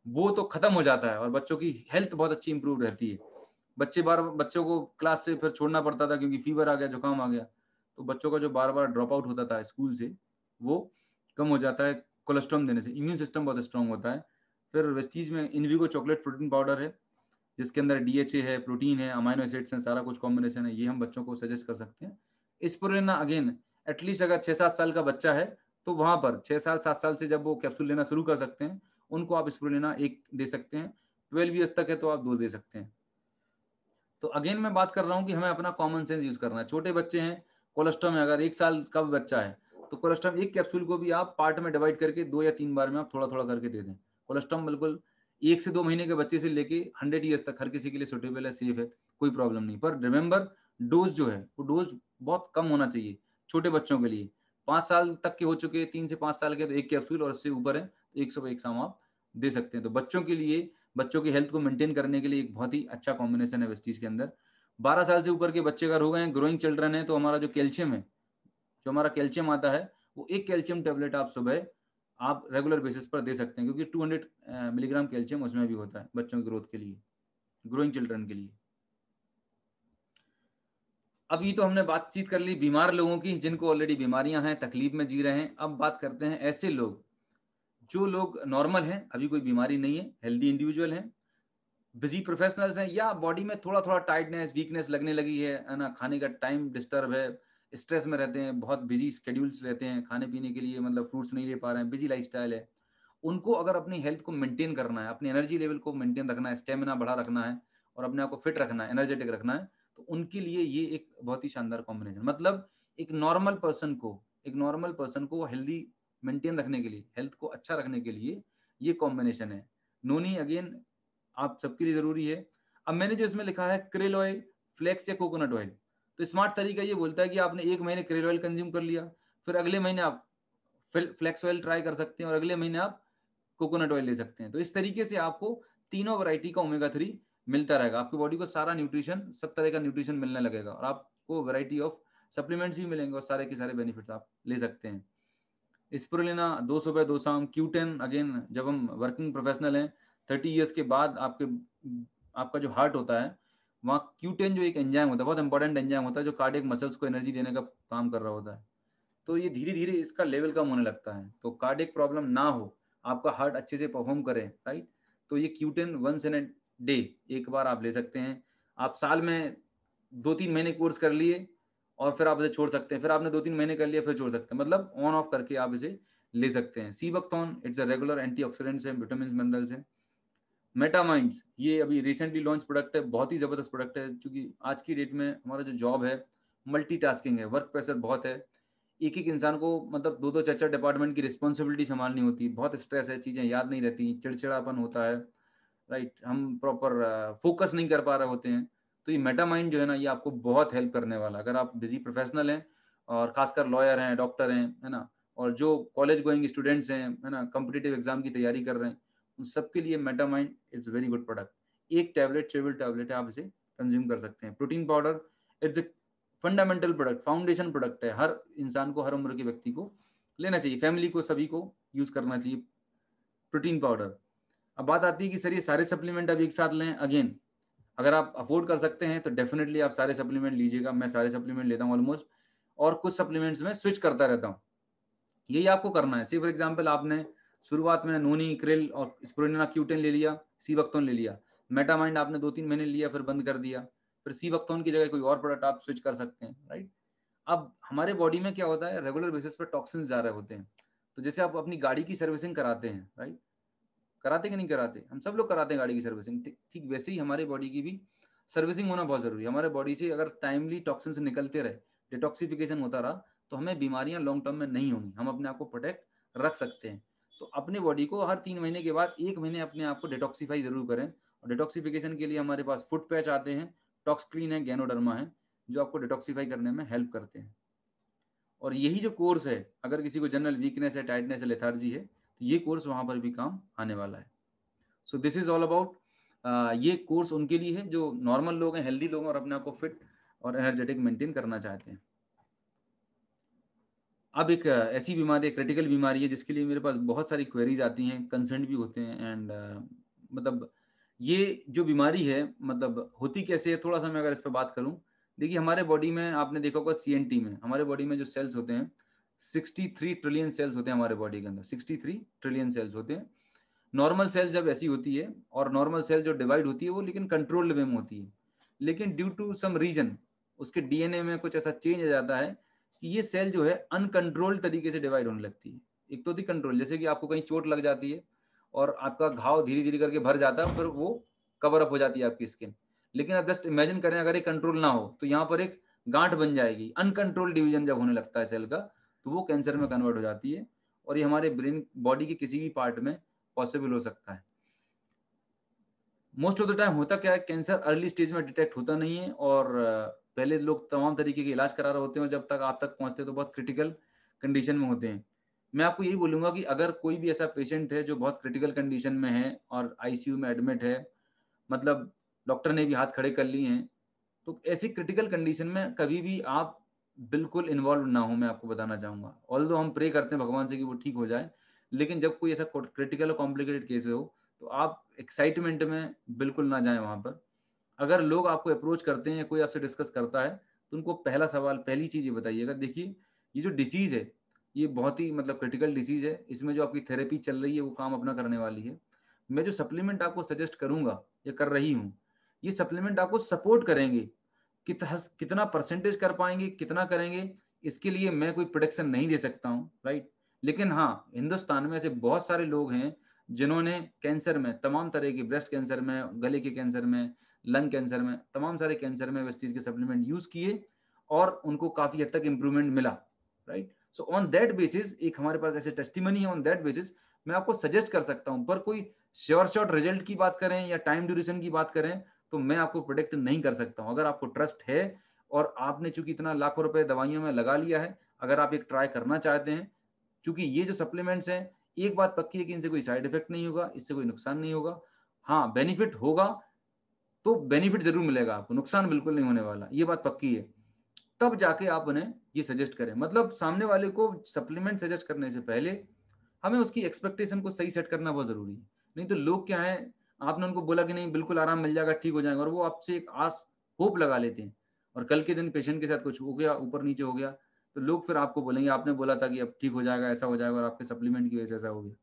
वो तो खत्म हो जाता है और बच्चों की हेल्थ बहुत अच्छी इंप्रूव रहती है। बच्चों को क्लास से फिर छोड़ना पड़ता था क्योंकि फीवर आ गया, जुकाम आ गया, तो बच्चों का जो बार बार ड्रॉप आउट होता था स्कूल से, वो कम हो जाता है कोलेस्ट्रॉल देने से। इम्यून सिस्टम बहुत स्ट्रांग होता है। फिर वेस्टीज में इनविगो चॉकलेट प्रोटीन पाउडर है, जिसके अंदर डीएचए है, प्रोटीन है, अमाइनो एसिड्स हैं, सारा कुछ कॉम्बिनेशन है, ये हम बच्चों को सजेस्ट कर सकते हैं। स्पिरुलिना अगेन एटलीस्ट अगर 6-7 साल का बच्चा है तो वहां पर 6 साल 7 साल से जब वो कैप्सूल लेना शुरू कर सकते हैं, उनको आप स्पिरुलिना एक दे सकते हैं। 12 ईयर्स तक है तो आप 2 दे सकते हैं। तो अगेन मैं बात कर रहा हूँ कि हमें अपना कॉमन सेंस यूज करना है। छोटे बच्चे हैं, कोलेस्ट्रॉल में अगर 1 साल का भी बच्चा है तो कोलेस्ट्रॉल एक कैप्सूल को भी आप पार्ट में डिवाइड करके 2 या 3 बार में आप थोड़ा थोड़ा करके दे दें। कोलेस्ट्रॉल बिल्कुल 1 से 2 महीने के बच्चे से लेके 100 ईयर्स तक हर किसी के लिए सुटेबल है, सेफ है, कोई प्रॉब्लम नहीं। पर रिमेंबर डोज जो है वो डोज बहुत कम होना चाहिए छोटे बच्चों के लिए। 5 साल तक के हो चुके, 3 से 5 साल के तो एक कैप्सूल, और उससे ऊपर है तो 100 आप दे सकते हैं। तो बच्चों के लिए, बच्चों की हेल्थ को मेंटेन करने के लिए एक बहुत ही अच्छा कॉम्बिनेशन है वेस्टीज के अंदर। 12 साल से ऊपर के बच्चे अगर हो गए हैं, ग्रोइंग चिल्ड्रन है, तो हमारा जो कैल्शियम है, जो हमारा कैल्शियम आता है, वो एक कैल्शियम टेबलेट आप सुबह आप रेगुलर बेसिस पर दे सकते हैं, क्योंकि 200 मिलीग्राम कैल्शियम उसमें भी होता है बच्चों की ग्रोथ के लिए, ग्रोइंग चिल्ड्रन के लिए। अभी तो हमने बातचीत कर ली बीमार लोगों की, जिनको ऑलरेडी बीमारियां हैं, तकलीफ में जी रहे हैं। अब बात करते हैं ऐसे लोग, जो लोग नॉर्मल हैं, अभी कोई बीमारी नहीं है, हेल्दी इंडिविजुअल हैं, बिजी प्रोफेशनल्स हैं, या बॉडी में थोड़ा थोड़ा टाइटनेस, वीकनेस लगने लगी है ना, खाने का टाइम डिस्टर्ब है, स्ट्रेस में रहते हैं, बहुत बिजी स्केड्यूल्स रहते हैं, खाने पीने के लिए मतलब फ्रूट्स नहीं ले पा रहे हैं, बिजी लाइफस्टाइल है। उनको अगर अपनी हेल्थ को मेंटेन करना है, अपनी एनर्जी लेवल को मेंटेन रखना है, स्टेमिना बढ़ा रखना है और अपने आप को फिट रखना है, एनर्जेटिक रखना है, तो उनके लिए ये एक बहुत ही शानदार कॉम्बिनेशन, मतलब एक नॉर्मल पर्सन को हेल्दी मेंटेन रखने के लिए, हेल्थ को अच्छा रखने के लिए ये कॉम्बिनेशन है। नोनी अगेन आप सबके लिए जरूरी है। अब मैंने जो इसमें लिखा है क्रेल ऑयल, फ्लेक्स या कोकोनट ऑयल, तो स्मार्ट तरीका ये बोलता है कि आपने 1 महीने क्रेल ऑयल कंज्यूम कर लिया, फिर अगले महीने आप फ्लेक्स ऑयल ट्राई कर सकते हैं और अगले महीने आप कोकोनट ऑयल ले सकते हैं। तो इस तरीके से आपको तीनों वैरायटी का ओमेगा 3 मिलता रहेगा, आपकी बॉडी को सारा न्यूट्रिशन, सब तरह का न्यूट्रिशन मिलने लगेगा और आपको वैरायटी ऑफ सप्लीमेंट्स भी मिलेंगे और सारे के सारे बेनिफिट्स आप ले सकते हैं। स्पिरुलिना 2 सुबह 2 शाम। Q10 अगेन जब हम वर्किंग प्रोफेशनल हैं, 30 ईयर्स के बाद आपका जो हार्ट होता है, वहाँ Q10 जो एक एंजाइम होता है, बहुत इंपॉर्टेंट एंजाइम होता है, जो कार्डियक मसल्स को एनर्जी देने का काम कर रहा होता है, तो ये धीरे धीरे इसका लेवल कम होने लगता है। तो कार्डियक प्रॉब्लम ना हो, आपका हार्ट अच्छे से परफॉर्म करे, राइट, तो ये Q10 वंस इन डे एक बार आप ले सकते हैं। आप साल में 2-3 महीने कोर्स कर लिए और फिर आप इसे छोड़ सकते हैं, फिर आपने 2-3 महीने कर लिया फिर छोड़ सकते हैं, मतलब ऑन ऑफ करके आप इसे ले सकते हैं। Sea buckthorn it's a regular antioxidants है, विटामिन मिनरल्स है। मेटामाइंड्स ये अभी रिसेंटली लॉन्च प्रोडक्ट है, बहुत ही जबरदस्त प्रोडक्ट है, क्योंकि आज की डेट में हमारा जो जॉब है मल्टीटास्किंग है, वर्क प्रेशर बहुत है, एक एक इंसान को मतलब 2-2 4-4 डिपार्टमेंट की रिस्पॉन्सिबिलिटी संभालनी होती है, बहुत स्ट्रेस है, चीजें याद नहीं रहती, चिड़चिड़ापन होता है, राइट, हम प्रॉपर फोकस नहीं कर पा रहे होते हैं। तो ये मेटामाइंड जो है ना, ये आपको बहुत हेल्प करने वाला, अगर आप बिजी प्रोफेशनल हैं और खासकर लॉयर हैं, डॉक्टर हैं, है ना, और जो कॉलेज गोइंग स्टूडेंट्स हैं, है ना, कॉम्पिटिटिव एग्जाम की तैयारी कर रहे हैं, उन सबके लिए मेटामाइंड इज वेरी गुड प्रोडक्ट। एक टैबलेट, चेबल टैबलेट है, आप इसे कंज्यूम कर सकते हैं। Protein powder it's a fundamental product, foundation product है, हर इंसान को, हर उम्र के व्यक्ति को लेना चाहिए, फैमिली को, सभी को यूज करना चाहिए प्रोटीन पाउडर। अब बात आती है कि सर ये सारे सप्लीमेंट अब एक साथ लें, अगेन अगर आप अफोर्ड कर सकते हैं तो डेफिनेटली आप सारे सप्लीमेंट लीजिएगा, मैं सारे सप्लीमेंट लेता हूँ ऑलमोस्ट, और कुछ सप्लीमेंट्स में स्विच करता रहता हूँ, यही आपको करना है। सी फॉर एग्जाम्पल आपने शुरुआत में नोनी, क्रिल और स्पिरुलिना Q10 ले लिया, सीबकथॉन ले लिया, मेटामाइंड आपने 2-3 महीने लिया फिर बंद कर दिया, फिर सीबकथॉन की जगह कोई और प्रोडक्ट आप स्विच कर सकते हैं, राइट। अब हमारे बॉडी में क्या होता है, रेगुलर बेसिस पर टॉक्सिन्स जा रहे होते हैं, तो जैसे आप अपनी गाड़ी की सर्विसिंग कराते हैं, राइट, कराते कि नहीं कराते, हम सब लोग कराते हैं गाड़ी की सर्विसिंग, ठीक वैसे ही हमारे बॉडी की भी सर्विसिंग होना बहुत जरूरी है। हमारे बॉडी से अगर टाइमली टॉक्सिन से निकलते रहे, डिटॉक्सिफिकेशन होता रहा, तो हमें बीमारियां लॉन्ग टर्म में नहीं होंगी, हम अपने आप को प्रोटेक्ट रख सकते हैं। तो अपने बॉडी को हर 3 महीने के बाद 1 महीने अपने आप को डिटॉक्सीफाई जरूर करें, और डिटॉक्सिफिकेशन के लिए हमारे पास फुट पैच आते हैं, टॉक्स क्लीन है, गैनोडर्मा है, जो आपको डिटॉक्सिफाई करने में हेल्प करते हैं। और यही जो कोर्स है, अगर किसी को जनरल वीकनेस है, टाइटनेस है, लेथार्जी है, तो ये कोर्स वहां पर भी काम आने वाला है। So this is all about, ये कोर्स उनके लिए है जो नॉर्मल लोग हैं, हेल्दी लोग हैं और अपने आप को फिट और एनर्जेटिक मेंटेन करना चाहते हैं। अब एक ऐसी बीमारी, क्रिटिकल बीमारी है जिसके लिए मेरे पास बहुत सारी क्वेरीज आती हैं, कंसर्न भी होते हैं, एंड मतलब ये जो बीमारी है मतलब होती कैसे है, थोड़ा सा मैं अगर इस पर बात करूं। देखिए हमारे बॉडी में आपने देखा होगा सीएनटी में, हमारे बॉडी में जो सेल्स होते हैं 63 ट्रिलियन सेल्स होते हैं हमारे बॉडी के अंदर, 63 ट्रिलियन सेल्स होते हैं। नॉर्मल सेल जब ऐसी होती है, और नॉर्मल सेल जो डिवाइड होती है वो लेकिन कंट्रोल्ड वे में होती है, लेकिन ड्यू टू सम रीजन उसके डीएनए में कुछ ऐसा चेंज आ जाता है कि ये सेल जो है अनकंट्रोल्ड तरीके से डिवाइड होने लगती है। एक तो थी कंट्रोल, जैसे कि आपको कहीं चोट लग जाती है और आपका घाव धीरे धीरे करके भर जाता है, फिर वो कवर अप हो जाती है आपकी स्किन। लेकिन आप जस्ट इमेजिन करें अगर ये कंट्रोल ना हो तो यहाँ पर एक गांठ बन जाएगी। अनकंट्रोल डिवीजन जब होने लगता है सेल का, तो वो कैंसर में कन्वर्ट हो जाती है, और ये हमारे ब्रेन बॉडी के किसी भी पार्ट में पॉसिबल हो सकता है। मोस्ट ऑफ द टाइम होता क्या है, कैंसर अर्ली स्टेज में डिटेक्ट होता नहीं है, और पहले लोग तमाम तरीके के इलाज करा रहे होते हैं, और जब तक आप तक पहुंचते हैं तो बहुत क्रिटिकल कंडीशन में होते हैं। मैं आपको यही बोलूंगा कि अगर कोई भी ऐसा पेशेंट है जो बहुत क्रिटिकल कंडीशन में है और आईसीयू में एडमिट है, मतलब डॉक्टर ने भी हाथ खड़े कर लिए हैं, तो ऐसी क्रिटिकल कंडीशन में कभी भी आप बिल्कुल इन्वॉल्व ना हो, मैं आपको बताना चाहूंगा। ऑल्दो हम प्रे करते हैं भगवान से कि वो ठीक हो जाए, लेकिन जब कोई ऐसा क्रिटिकल और कॉम्प्लिकेटेड केस हो तो आप एक्साइटमेंट में बिल्कुल ना जाएं वहां पर। अगर लोग आपको अप्रोच करते हैं या कोई आपसे डिस्कस करता है, तो उनको पहला सवाल, पहली चीज ये बताइएगा, देखिए ये जो डिसीज है ये बहुत ही मतलब क्रिटिकल डिसीज है, इसमें जो आपकी थेरेपी चल रही है वो काम अपना करने वाली है। मैं जो सप्लीमेंट आपको सजेस्ट करूंगा या कर रही हूँ, ये सप्लीमेंट आपको सपोर्ट करेंगे। कितना परसेंटेज कर पाएंगे, कितना करेंगे, इसके लिए मैं कोई प्रोडिक्शन नहीं दे सकता हूँ, राइट। लेकिन हाँ, हिंदुस्तान में ऐसे बहुत सारे लोग हैं जिन्होंने कैंसर में, तमाम तरह के, ब्रेस्ट कैंसर में, गले के कैंसर में, लंग कैंसर में, तमाम सारे कैंसर में वेस्टीज के सप्लीमेंट यूज किए और उनको काफी हद तक इंप्रूवमेंट मिला, right. So on that basis एक हमारे पास ऐसे टेस्टिमनी है, ऑन दैट बेसिस मैं आपको सजेस्ट कर सकता हूं। पर कोई श्योर शॉर्ट रिजल्ट की बात करें या टाइम ड्यूरेशन की बात करें तो मैं आपको प्रोडिक्ट नहीं कर सकता हूं। अगर आपको ट्रस्ट है और आपने चूंकि इतना लाखों रुपए दवाइयों में लगा लिया है, अगर आप एक ट्राई करना चाहते हैं, क्योंकि ये जो सप्लीमेंट्स हैं, एक बात पक्की है कि इनसे कोई साइड इफेक्ट नहीं होगा, इससे कोई नुकसान नहीं होगा। हाँ, बेनिफिट होगा तो बेनिफिट जरूर मिलेगा आपको, नुकसान बिल्कुल नहीं होने वाला, ये बात पक्की है। तब जाके आप उन्हें ये सजेस्ट करें। मतलब सामने वाले को सप्लीमेंट सजेस्ट करने से पहले हमें उसकी एक्सपेक्टेशन को सही सेट करना बहुत जरूरी है। नहीं तो लोग क्या है, आपने उनको बोला कि नहीं बिल्कुल आराम मिल जाएगा, ठीक हो जाएगा, और वो आपसे एक आस होप लगा लेते हैं, और कल के दिन पेशेंट के साथ कुछ हो गया, ऊपर नीचे हो गया, तो लोग फिर आपको बोलेंगे आपने बोला था कि अब ठीक हो जाएगा, ऐसा हो जाएगा, और आपके सप्लीमेंट की वजह से ऐसा हो गया।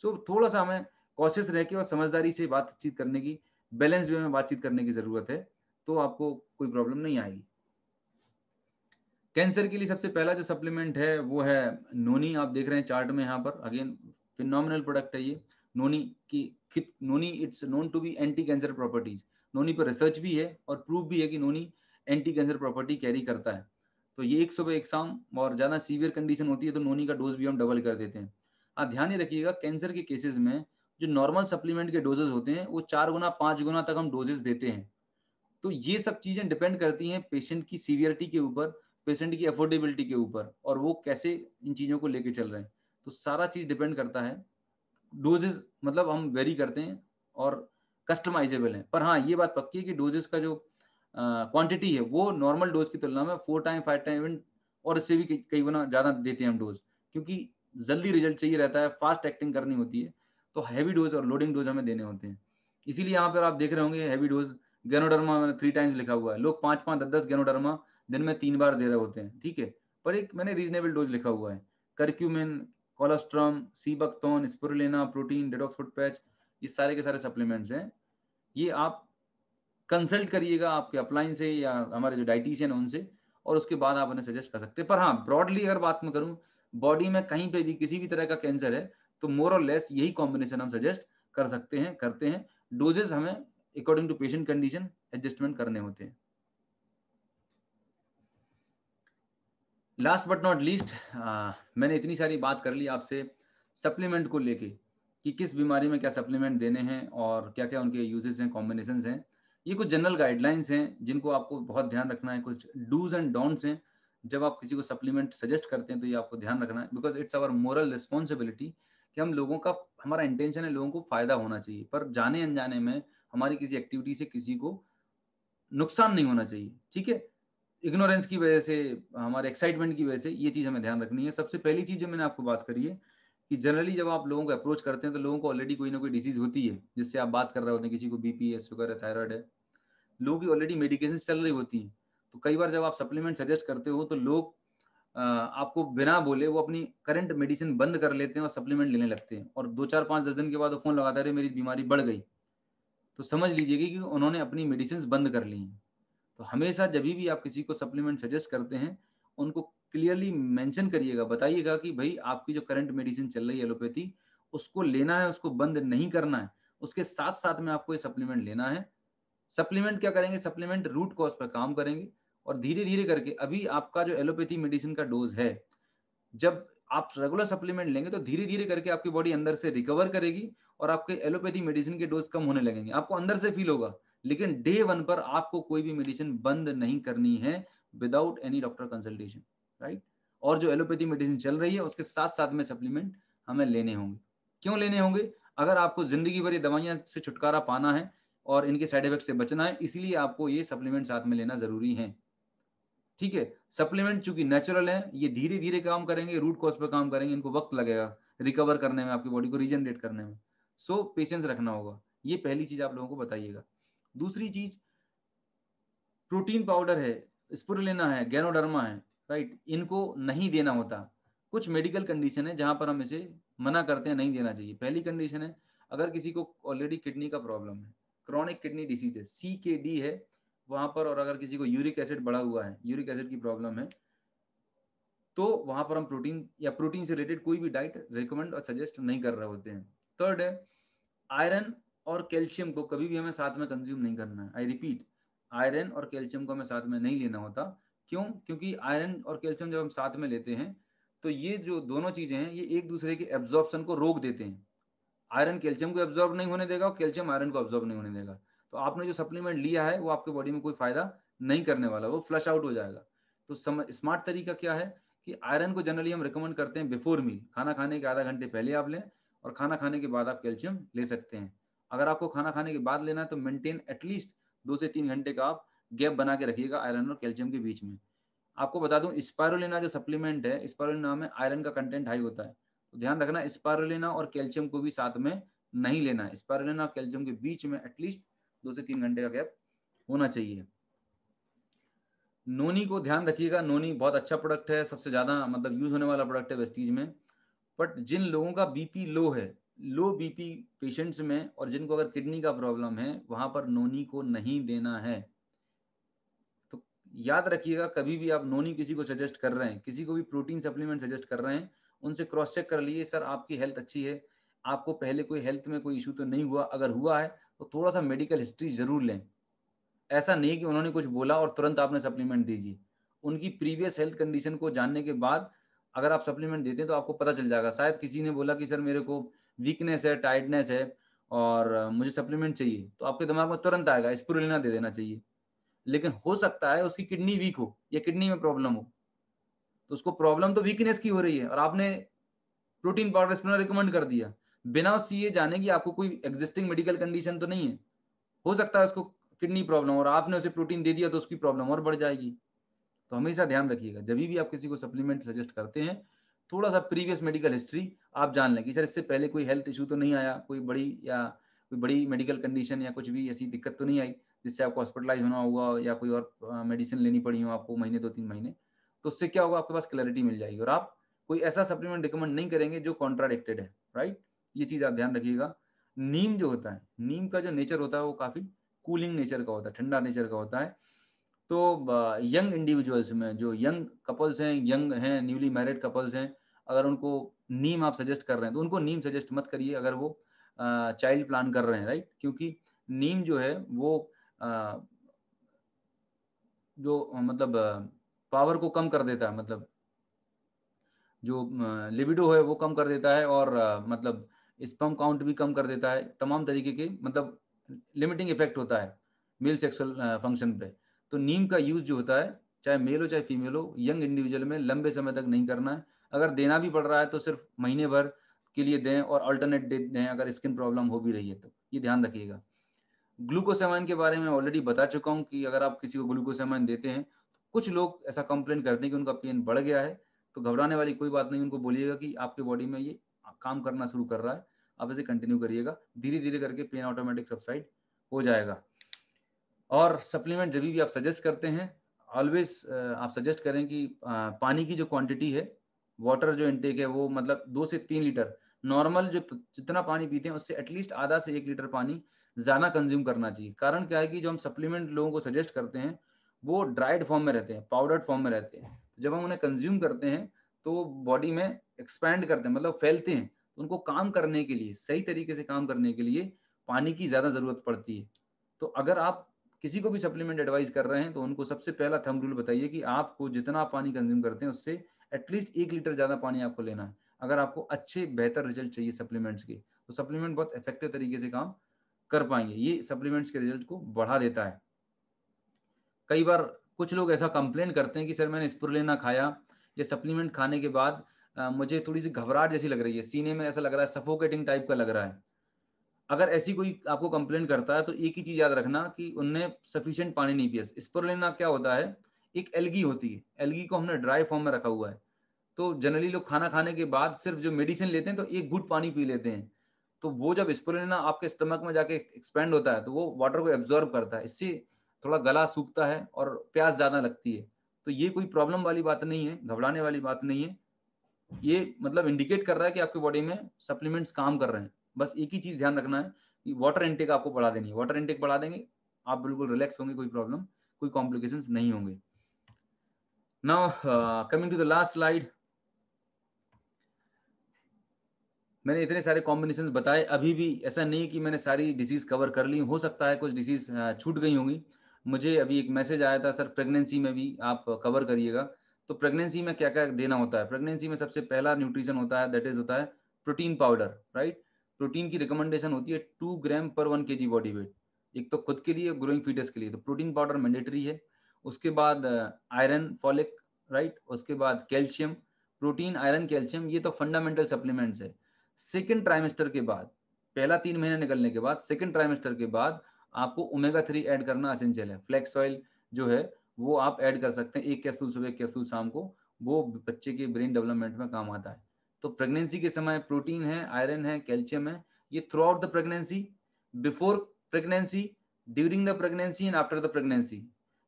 सो थोड़ा सा हमें कॉशियस रह के और समझदारी से बातचीत करने की, बैलेंस वे में बातचीत करने की जरूरत है, तो आपको कोई प्रॉब्लम नहीं आएगी। कैंसर के लिए सबसे पहला जो सप्लीमेंट है वो है नोनी। आप देख रहे हैं चार्ट में, यहाँ पर अगेन फिनोमिनल प्रोडक्ट है ये नोनी की। Noni it's known to be anti cancer properties. Noni पर रिसर्च भी है और प्रूफ भी है कि noni anti cancer property carry करता है। तो ये एक सुबह एक शाम, और ज्यादा सीवियर कंडीशन होती है तो नोनी का डोज भी हम डबल कर देते हैं। आप ध्यान ही रखिएगा, कैंसर के केसेस में जो नॉर्मल सप्लीमेंट के डोजेस होते हैं वो 4 गुना 5 गुना तक हम डोजेस देते हैं। तो ये सब चीजें डिपेंड करती हैं पेशेंट की सीवियरिटी के ऊपर, पेशेंट की अफोर्डेबिलिटी के ऊपर, और वो कैसे इन चीजों को लेके चल रहे हैं। तो सारा चीज डिपेंड करता है। डोजेस मतलब हम वेरी करते हैं और कस्टमाइजेबल है। पर हाँ, ये बात पक्की है कि डोजेस का जो क्वांटिटी है वो नॉर्मल डोज की तुलना में 4 टाइम 5 टाइम और इससे भी कई गुना ज्यादा देते हैं हम डोज, क्योंकि जल्दी रिजल्ट चाहिए रहता है, फास्ट एक्टिंग करनी होती है, तो हैवी डोज और लोडिंग डोज हमें देने होते हैं। इसीलिए यहाँ पर आप देख रहे होंगे हैवी डोज गैनोडर्मा मैंने 3 टाइम्स लिखा हुआ है, लोग 5-5 10-10 गैनोडर्मा दिन में 3 बार दे रहे होते हैं, ठीक है। पर एक मैंने रीजनेबल डोज लिखा हुआ है, curcumin, colostrum, sea buckthorn, spirulina, protein, detox foot patch, ये सारे के सारे सप्लीमेंट्स हैं। ये आप कंसल्ट करिएगा आपके अपलाइन से या हमारे जो डाइटिशियन है उनसे, और उसके बाद आप उन्हें सजेस्ट कर सकते हैं। पर हाँ, ब्रॉडली अगर बात मैं करूं, बॉडी में कहीं पे भी किसी भी तरह का कैंसर है तो मोर और लेस यही कॉम्बिनेशन हम सजेस्ट कर सकते हैं, करते हैं। डोजेस हमें according to patient condition adjustment करने होते हैं। लास्ट बट नॉट लीस्ट, मैंने इतनी सारी बात कर ली आपसे सप्लीमेंट को लेके कि किस बीमारी में क्या सप्लीमेंट देने हैं और क्या क्या उनके यूजेस हैं, कॉम्बिनेशन हैं। ये कुछ जनरल गाइडलाइंस हैं जिनको आपको बहुत ध्यान रखना है, कुछ डूज एंड डोंट्स हैं जब आप किसी को सप्लीमेंट सजेस्ट करते हैं, तो ये आपको ध्यान रखना है, because it's our moral responsibility कि हम लोगों का, हमारा इंटेंशन है लोगों को फायदा होना चाहिए, पर जाने अनजाने में हमारी किसी एक्टिविटी से किसी को नुकसान नहीं होना चाहिए, ठीक है। इग्नोरेंस की वजह से, हमारे एक्साइटमेंट की वजह से, ये चीज हमें ध्यान रखनी है। सबसे पहली चीज जो मैंने आपको बात करी है कि जनरली जब आप लोगों को अप्रोच करते हैं तो लोगों को ऑलरेडी कोई ना कोई डिजीज होती है जिससे आप बात कर रहे होते हैं, किसी को बीपी है, शुगर है, थायराइड है, लोगों की ऑलरेडी मेडिकेशन चल रही होती हैं। तो कई बार जब आप सप्लीमेंट सजेस्ट करते हो तो लोग आपको बिना बोले वो अपनी करंट मेडिसिन बंद कर लेते हैं और सप्लीमेंट लेने लगते हैं, और 2 4 5 10 दिन के बाद वो फोन लगाता है, मेरी बीमारी बढ़ गई। तो समझ लीजिएगा कि उन्होंने अपनी मेडिसिन बंद कर ली हैं। तो हमेशा जब भी आप किसी को सप्लीमेंट सजेस्ट करते हैं, उनको क्लियरली मेंशन करिएगा, बताइएगा कि भाई आपकी जो करंट मेडिसिन चल रही है एलोपैथी, उसको लेना है, उसको बंद नहीं करना है, उसके साथ साथ में आपको ये सप्लीमेंट लेना है। सप्लीमेंट क्या करेंगे, सप्लीमेंट रूट कॉज पर काम करेंगे, और धीरे धीरे करके, अभी आपका जो एलोपैथी मेडिसिन का डोज है, जब आप रेगुलर सप्लीमेंट लेंगे तो धीरे धीरे करके आपकी बॉडी अंदर से रिकवर करेगी और आपके एलोपैथी मेडिसिन के डोज कम होने लगेंगे, आपको अंदर से फील होगा। लेकिन डे 1 पर आपको कोई भी मेडिसिन बंद नहीं करनी है without any doctor consultation, right. और जो एलोपैथी मेडिसिन चल रही है उसके साथ साथ में सप्लीमेंट हमें लेने होंगे। क्यों लेने होंगे? अगर आपको जिंदगी भर ये दवाइयां से छुटकारा पाना है और इनके साइड इफेक्ट से बचना है, इसलिए आपको ये सप्लीमेंट साथ में लेना जरूरी है, ठीक है। सप्लीमेंट चूंकि नेचुरल है, ये धीरे धीरे काम करेंगे, रूट कॉज पे काम करेंगे, इनको वक्त लगेगा रिकवर करने में, आपकी बॉडी को रीजनरेट करने में। सो पेशेंस रखना होगा, ये पहली चीज आप लोगों को बताइएगा। दूसरी चीज, प्रोटीन पाउडर है, स्पिरुलिना है, गैनोडर्मा है, राइट, इनको नहीं देना होता। कुछ मेडिकल कंडीशन है जहां पर हम इसे मना करते हैं, नहीं देना चाहिए। पहली कंडीशन है, अगर किसी को ऑलरेडी किडनी का प्रॉब्लम है, क्रॉनिक किडनी डिसीज है, CKD है वहां पर, और अगर किसी को यूरिक एसिड बढ़ा हुआ है, यूरिक एसिड की प्रॉब्लम है, तो वहां पर हम प्रोटीन या प्रोटीन से रिलेटेड कोई भी डाइट रिकमेंड और सजेस्ट नहीं कर रहे होते हैं। थर्ड है, आयरन और कैल्शियम को कभी भी हमें साथ में कंज्यूम नहीं करना है। आई रिपीट, आयरन और कैल्शियम को हमें साथ में नहीं लेना होता। क्यों? क्योंकि आयरन और कैल्शियम जब हम साथ में लेते हैं तो ये जो दोनों चीजें हैं ये एक दूसरे के एब्जॉर्प्शन को रोक देते हैं। आयरन कैल्शियम को एब्जॉर्ब नहीं होने देगा और कैल्शियम आयरन को एब्जॉर्ब नहीं होने देगा। तो आपने जो सप्लीमेंट लिया है वो आपके बॉडी में कोई फायदा नहीं करने वाला, वो फ्लश आउट हो जाएगा। तो स्मार्ट तरीका क्या है कि आयरन को जनरली हम रिकमेंड करते हैं बिफोर मील, खाना खाने के आधा घंटे पहले आप लें, और खाना खाने के बाद आप कैल्शियम ले सकते हैं। अगर आपको खाना खाने के बाद लेना है तो मेंटेन एटलीस्ट 2 से 3 घंटे का आप गैप बना के रखिएगा आयरन और कैल्शियम के बीच में। आपको बता दूं, स्पाइरुलिना जो सप्लीमेंट है, स्पाइरुलिना में आयरन का कंटेंट हाई होता है, तो ध्यान रखना स्पाइरुलिना और कैल्शियम को भी साथ में नहीं लेना है। स्पाइरुलिना और कैल्शियम के बीच में एटलीस्ट 2 से 3 घंटे का गैप होना चाहिए। नोनी को ध्यान रखिएगा, नोनी बहुत अच्छा प्रोडक्ट है, सबसे ज्यादा मतलब यूज होने वाला प्रोडक्ट है वेस्टीज में। बट जिन लोगों का बीपी लो है, लो बीपी पेशेंट्स में, और जिनको अगर किडनी का प्रॉब्लम है, वहां पर नोनी को नहीं देना है। तो याद रखिएगा, कभी भी आप नोनी किसी को सजेस्ट कर रहे हैं, किसी को भी प्रोटीन सप्लीमेंट सजेस्ट कर रहे हैं, उनसे क्रॉस चेक कर लीजिए, सर आपकी हेल्थ अच्छी है, आपको पहले कोई हेल्थ में कोई इशू तो नहीं हुआ, अगर हुआ है तो थोड़ा सा मेडिकल हिस्ट्री जरूर लें। ऐसा नहीं कि उन्होंने कुछ बोला और तुरंत आपने सप्लीमेंट दीजिए। उनकी प्रीवियस हेल्थ कंडीशन को जानने के बाद अगर आप सप्लीमेंट देते हैं तो आपको पता चल जाएगा। शायद किसी ने बोला कि सर मेरे को वीकनेस है, टायर्डनेस है, और मुझे सप्लीमेंट चाहिए, तो आपके दिमाग में तुरंत आएगा स्पिरुलिना दे देना चाहिए। लेकिन हो सकता है उसकी किडनी वीक हो या किडनी में प्रॉब्लम हो, तो उसको प्रॉब्लम तो वीकनेस की हो रही है और आपने प्रोटीन पाउडर स्पिरुलिना रिकमेंड कर दिया बिना उससे ये जाने कि आपको कोई एग्जिस्टिंग मेडिकल कंडीशन तो नहीं है। हो सकता है उसको किडनी प्रॉब्लम, और आपने उसे प्रोटीन दे दिया तो उसकी प्रॉब्लम और बढ़ जाएगी। तो हमेशा ध्यान रखिएगा, जब भी आप किसी को सप्लीमेंट सजेस्ट करते हैं, थोड़ा सा प्रीवियस मेडिकल हिस्ट्री आप जान लें कि सर इससे पहले कोई हेल्थ इशू तो नहीं आया, कोई बड़ी मेडिकल कंडीशन या कुछ भी ऐसी दिक्कत तो नहीं आई जिससे आपको हॉस्पिटलाइज होना हुआ या कोई और मेडिसिन लेनी पड़ी हो आपको महीने 2 3 महीने। तो उससे क्या होगा, आपके पास क्लैरिटी मिल जाएगी और आप कोई ऐसा सप्लीमेंट रिकमेंड नहीं करेंगे जो कॉन्ट्राडिक्टेड है, राइट। ये चीज आप ध्यान रखिएगा। नीम जो होता है, नीम का जो नेचर होता है वो काफी कूलिंग नेचर का होता है, ठंडा नेचर का होता है। तो यंग इंडिविजुअल्स में, जो यंग कपल्स हैं, यंग हैं, न्यूली मैरिड कपल्स हैं, अगर उनको नीम आप सजेस्ट कर रहे हैं तो उनको नीम सजेस्ट मत करिए अगर वो चाइल्ड प्लान कर रहे हैं, राइट। क्योंकि नीम जो है वो अ, जो मतलब पावर को कम कर देता है, मतलब जो लिबिडो है वो कम कर देता है, और मतलब स्पर्म काउंट भी कम कर देता है, तमाम तरीके के मतलब लिमिटिंग इफेक्ट होता है। मेल सेक्सुअल फंक्शन पे। तो नीम का यूज जो होता है, चाहे मेल हो चाहे फीमेल हो, यंग इंडिविजुअल में लंबे समय तक नहीं करना है। अगर देना भी पड़ रहा है तो सिर्फ महीने भर के लिए दें और अल्टरनेट डे दें अगर स्किन प्रॉब्लम हो भी रही है तो, ये ध्यान रखिएगा। ग्लूकोसामाइन के बारे में ऑलरेडी बता चुका हूँ कि अगर आप किसी को ग्लूकोसामाइन देते हैं तो कुछ लोग ऐसा कंप्लेन करते हैं कि उनका पेन बढ़ गया है, तो घबराने वाली कोई बात नहीं। उनको बोलिएगा कि आपके बॉडी में ये काम करना शुरू कर रहा है, आप इसे कंटिन्यू करिएगा, धीरे धीरे करके पेन ऑटोमेटिक सबसाइड हो जाएगा। और सप्लीमेंट जब भी आप सजेस्ट करते हैं, ऑलवेज आप सजेस्ट करें कि पानी की जो क्वांटिटी है, वाटर जो इनटेक है वो मतलब 2 से 3 लीटर, नॉर्मल जो जितना पानी पीते हैं उससे एटलीस्ट आधा से 1 लीटर पानी ज्यादा कंज्यूम करना चाहिए। कारण क्या है कि जो हम सप्लीमेंट लोगों को सजेस्ट करते हैं वो ड्राइड फॉर्म में रहते हैं, पाउडर्ड फॉर्म में रहते हैं। जब हम उन्हें कंज्यूम करते हैं तो बॉडी में एक्सपैंड करते हैं, मतलब फैलते हैं, तो उनको काम करने के लिए, सही तरीके से काम करने के लिए पानी की ज्यादा जरूरत पड़ती है। तो अगर आप किसी को भी सप्लीमेंट एडवाइस कर रहे हैं तो उनको सबसे पहला थंब रूल बताइए कि आपको जितना आप पानी कंज्यूम करते हैं उससे एटलीस्ट 1 लीटर ज्यादा पानी आपको लेना है। अगर आपको अच्छे बेहतर रिजल्ट चाहिए सप्लीमेंट्स के, तो सप्लीमेंट बहुत इफेक्टिव तरीके से काम कर पाएंगे। ये सप्लीमेंट्स के रिजल्ट को बढ़ा देता है। कई बार कुछ लोग ऐसा कंप्लेन करते हैं कि सर मैंने स्पुरुलिना खाया, ये सप्लीमेंट खाने के बाद मुझे थोड़ी सी घबराहट जैसी लग रही है, सीने में ऐसा लग रहा है, सफोकेटिंग टाइप का लग रहा है। अगर ऐसी कोई आपको कंप्लेंट करता है तो एक ही चीज याद रखना कि उनने सफिशिएंट पानी नहीं पिया। स्पुरुलिना क्या होता है, एक एल्गी होती है, एल्गी को हमने ड्राई फॉर्म में रखा हुआ है। तो जनरली लोग खाना खाने के बाद सिर्फ जो मेडिसिन लेते हैं तो एक घूंट पानी पी लेते हैं। तो वो जब स्पुरुलिना आपके स्टमक में जाके एक्सपेंड होता है तो वो वाटर को एब्जॉर्ब करता है, इससे थोड़ा गला सूखता है और प्यास ज्यादा लगती है। तो ये कोई प्रॉब्लम वाली बात नहीं है, घबराने वाली बात नहीं है। ये मतलब इंडिकेट कर रहा है कि आपके बॉडी में सप्लीमेंट्स काम कर रहे हैं। बस एक ही चीज ध्यान रखना है कि वाटर इनटेक आपको बढ़ा देनी है। वाटर इनटेक बढ़ा देंगे आप बिल्कुल रिलैक्स होंगे, कोई प्रॉब्लम, कोई कॉम्प्लिकेशंस नहीं होंगे। Now coming to the last slide. मैंने इतने सारे कॉम्बिनेशंस बताए, अभी भी ऐसा नहीं कि मैंने सारी डिसीज कवर कर ली, हो सकता है कुछ डिसीज छूट गई होंगी। मुझे अभी एक मैसेज आया था, सर प्रेगनेंसी में भी आप कवर करिएगा। तो प्रेगनेंसी में क्या क्या देना होता है? प्रेगनेंसी में सबसे पहला न्यूट्रिशन होता है, दैट इज होता है प्रोटीन पाउडर, राइट। प्रोटीन की रिकमेंडेशन होती है 2 ग्राम पर 1 kg बॉडी वेट, एक तो खुद के लिए, ग्रोइंग फीटस के लिए। तो प्रोटीन पाउडर मैंडेटरी है। उसके बाद आयरन, फॉलिक, राइट। उसके बाद कैल्शियम। प्रोटीन, आयरन, कैल्शियम, ये तो फंडामेंटल सप्लीमेंट्स है। सेकेंड ट्राइमेस्टर के बाद, पहला 3 महीने निकलने के बाद, सेकेंड ट्राइमेस्टर के बाद आपको ओमेगा 3 ऐड करना असेंशियल है। फ्लैक्स ऑयल जो है वो आप ऐड कर सकते हैं, 1 कैप्सूल सुबह, 1 कैप्सूल शाम को, वो बच्चे के ब्रेन डेवलपमेंट में काम आता है। तो प्रेगनेंसी के समय प्रोटीन है, आयरन है, कैल्शियम है, ये through out the pregnancy, before pregnancy, during the pregnancy and after the pregnancy,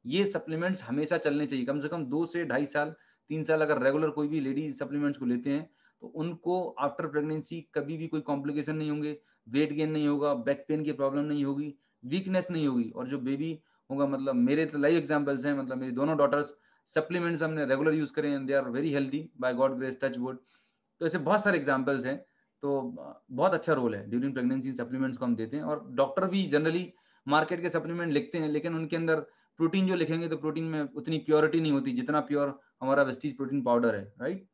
ये सप्लीमेंट्स हमेशा चलने चाहिए। कम से कम 2 से 2.5 साल, 3 साल अगर रेगुलर कोई भी लेडी सप्लीमेंट्स को लेते हैं तो उनको आफ्टर प्रेगनेंसी कभी भी कोई कॉम्प्लिकेशन नहीं होंगे, वेट गेन नहीं होगा, बैक पेन की प्रॉब्लम नहीं होगी, वीकनेस नहीं होगी। और जो बेबी होगा, मतलब मेरे तो लाइव एग्जांपल्स हैं, मतलब मेरी दोनों डॉटर्स सप्लीमेंट्स हमने रेगुलर यूज करें and they are very healthy by God grace, touch wood. तो ऐसे बहुत सारे एग्जांपल्स हैं। तो बहुत अच्छा रोल है ड्यूरिंग प्रेगनेंसी, सप्लीमेंट्स को हम देते हैं। और डॉक्टर भी जनरली मार्केट के सप्लीमेंट लिखते हैं, लेकिन उनके अंदर प्रोटीन जो लिखेंगे तो प्रोटीन में उतनी प्योरिटी नहीं होती जितना प्योर हमारा वेस्टीज प्रोटीन पाउडर है, राइट।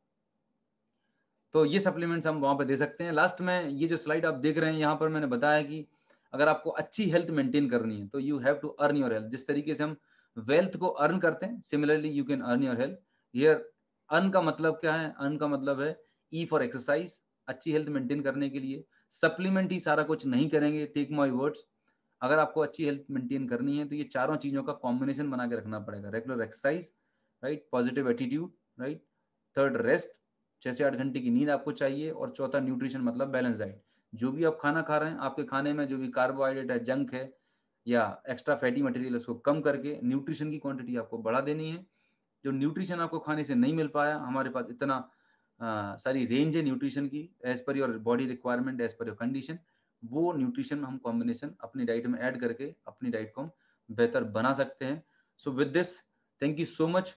तो ये सप्लीमेंट्स हम वहां पर दे सकते हैं। लास्ट में ये जो स्लाइड आप देख रहे हैं, यहाँ पर मैंने बताया कि अगर आपको अच्छी हेल्थ मेंटेन करनी है तो you have to earn your health. जिस तरीके से हम वेल्थ को अर्न करते हैं, similarly you can earn your health here. Earn का मतलब क्या है? अर्न का मतलब है ई फॉर एक्सरसाइज, अच्छी हेल्थ मेंटेन करने के लिए। सप्लीमेंट ही सारा कुछ नहीं करेंगे, टेक माई वर्ड्स। अगर आपको अच्छी हेल्थ मेंटेन करनी है तो ये चारों चीजों का कॉम्बिनेशन बना के रखना पड़ेगा। Regular exercise, right, positive attitude, right, third rest, 6 से 8 घंटे की नींद आपको चाहिए, और चौथा न्यूट्रिशन, मतलब बैलेंस डाइट। जो भी आप खाना खा रहे हैं, आपके खाने में जो भी कार्बोहाइड्रेट है, जंक है या एक्स्ट्रा फैटी मटेरियल, उसको कम करके न्यूट्रिशन की क्वांटिटी आपको बढ़ा देनी है। जो न्यूट्रिशन आपको खाने से नहीं मिल पाया, हमारे पास इतना सारी रेंज है न्यूट्रिशन की, as per your body requirement, as per your condition, वो न्यूट्रिशन हम कॉम्बिनेशन अपनी डाइट में ऐड करके अपनी डाइट को हम बेहतर बना सकते हैं। So with this, thank you so much.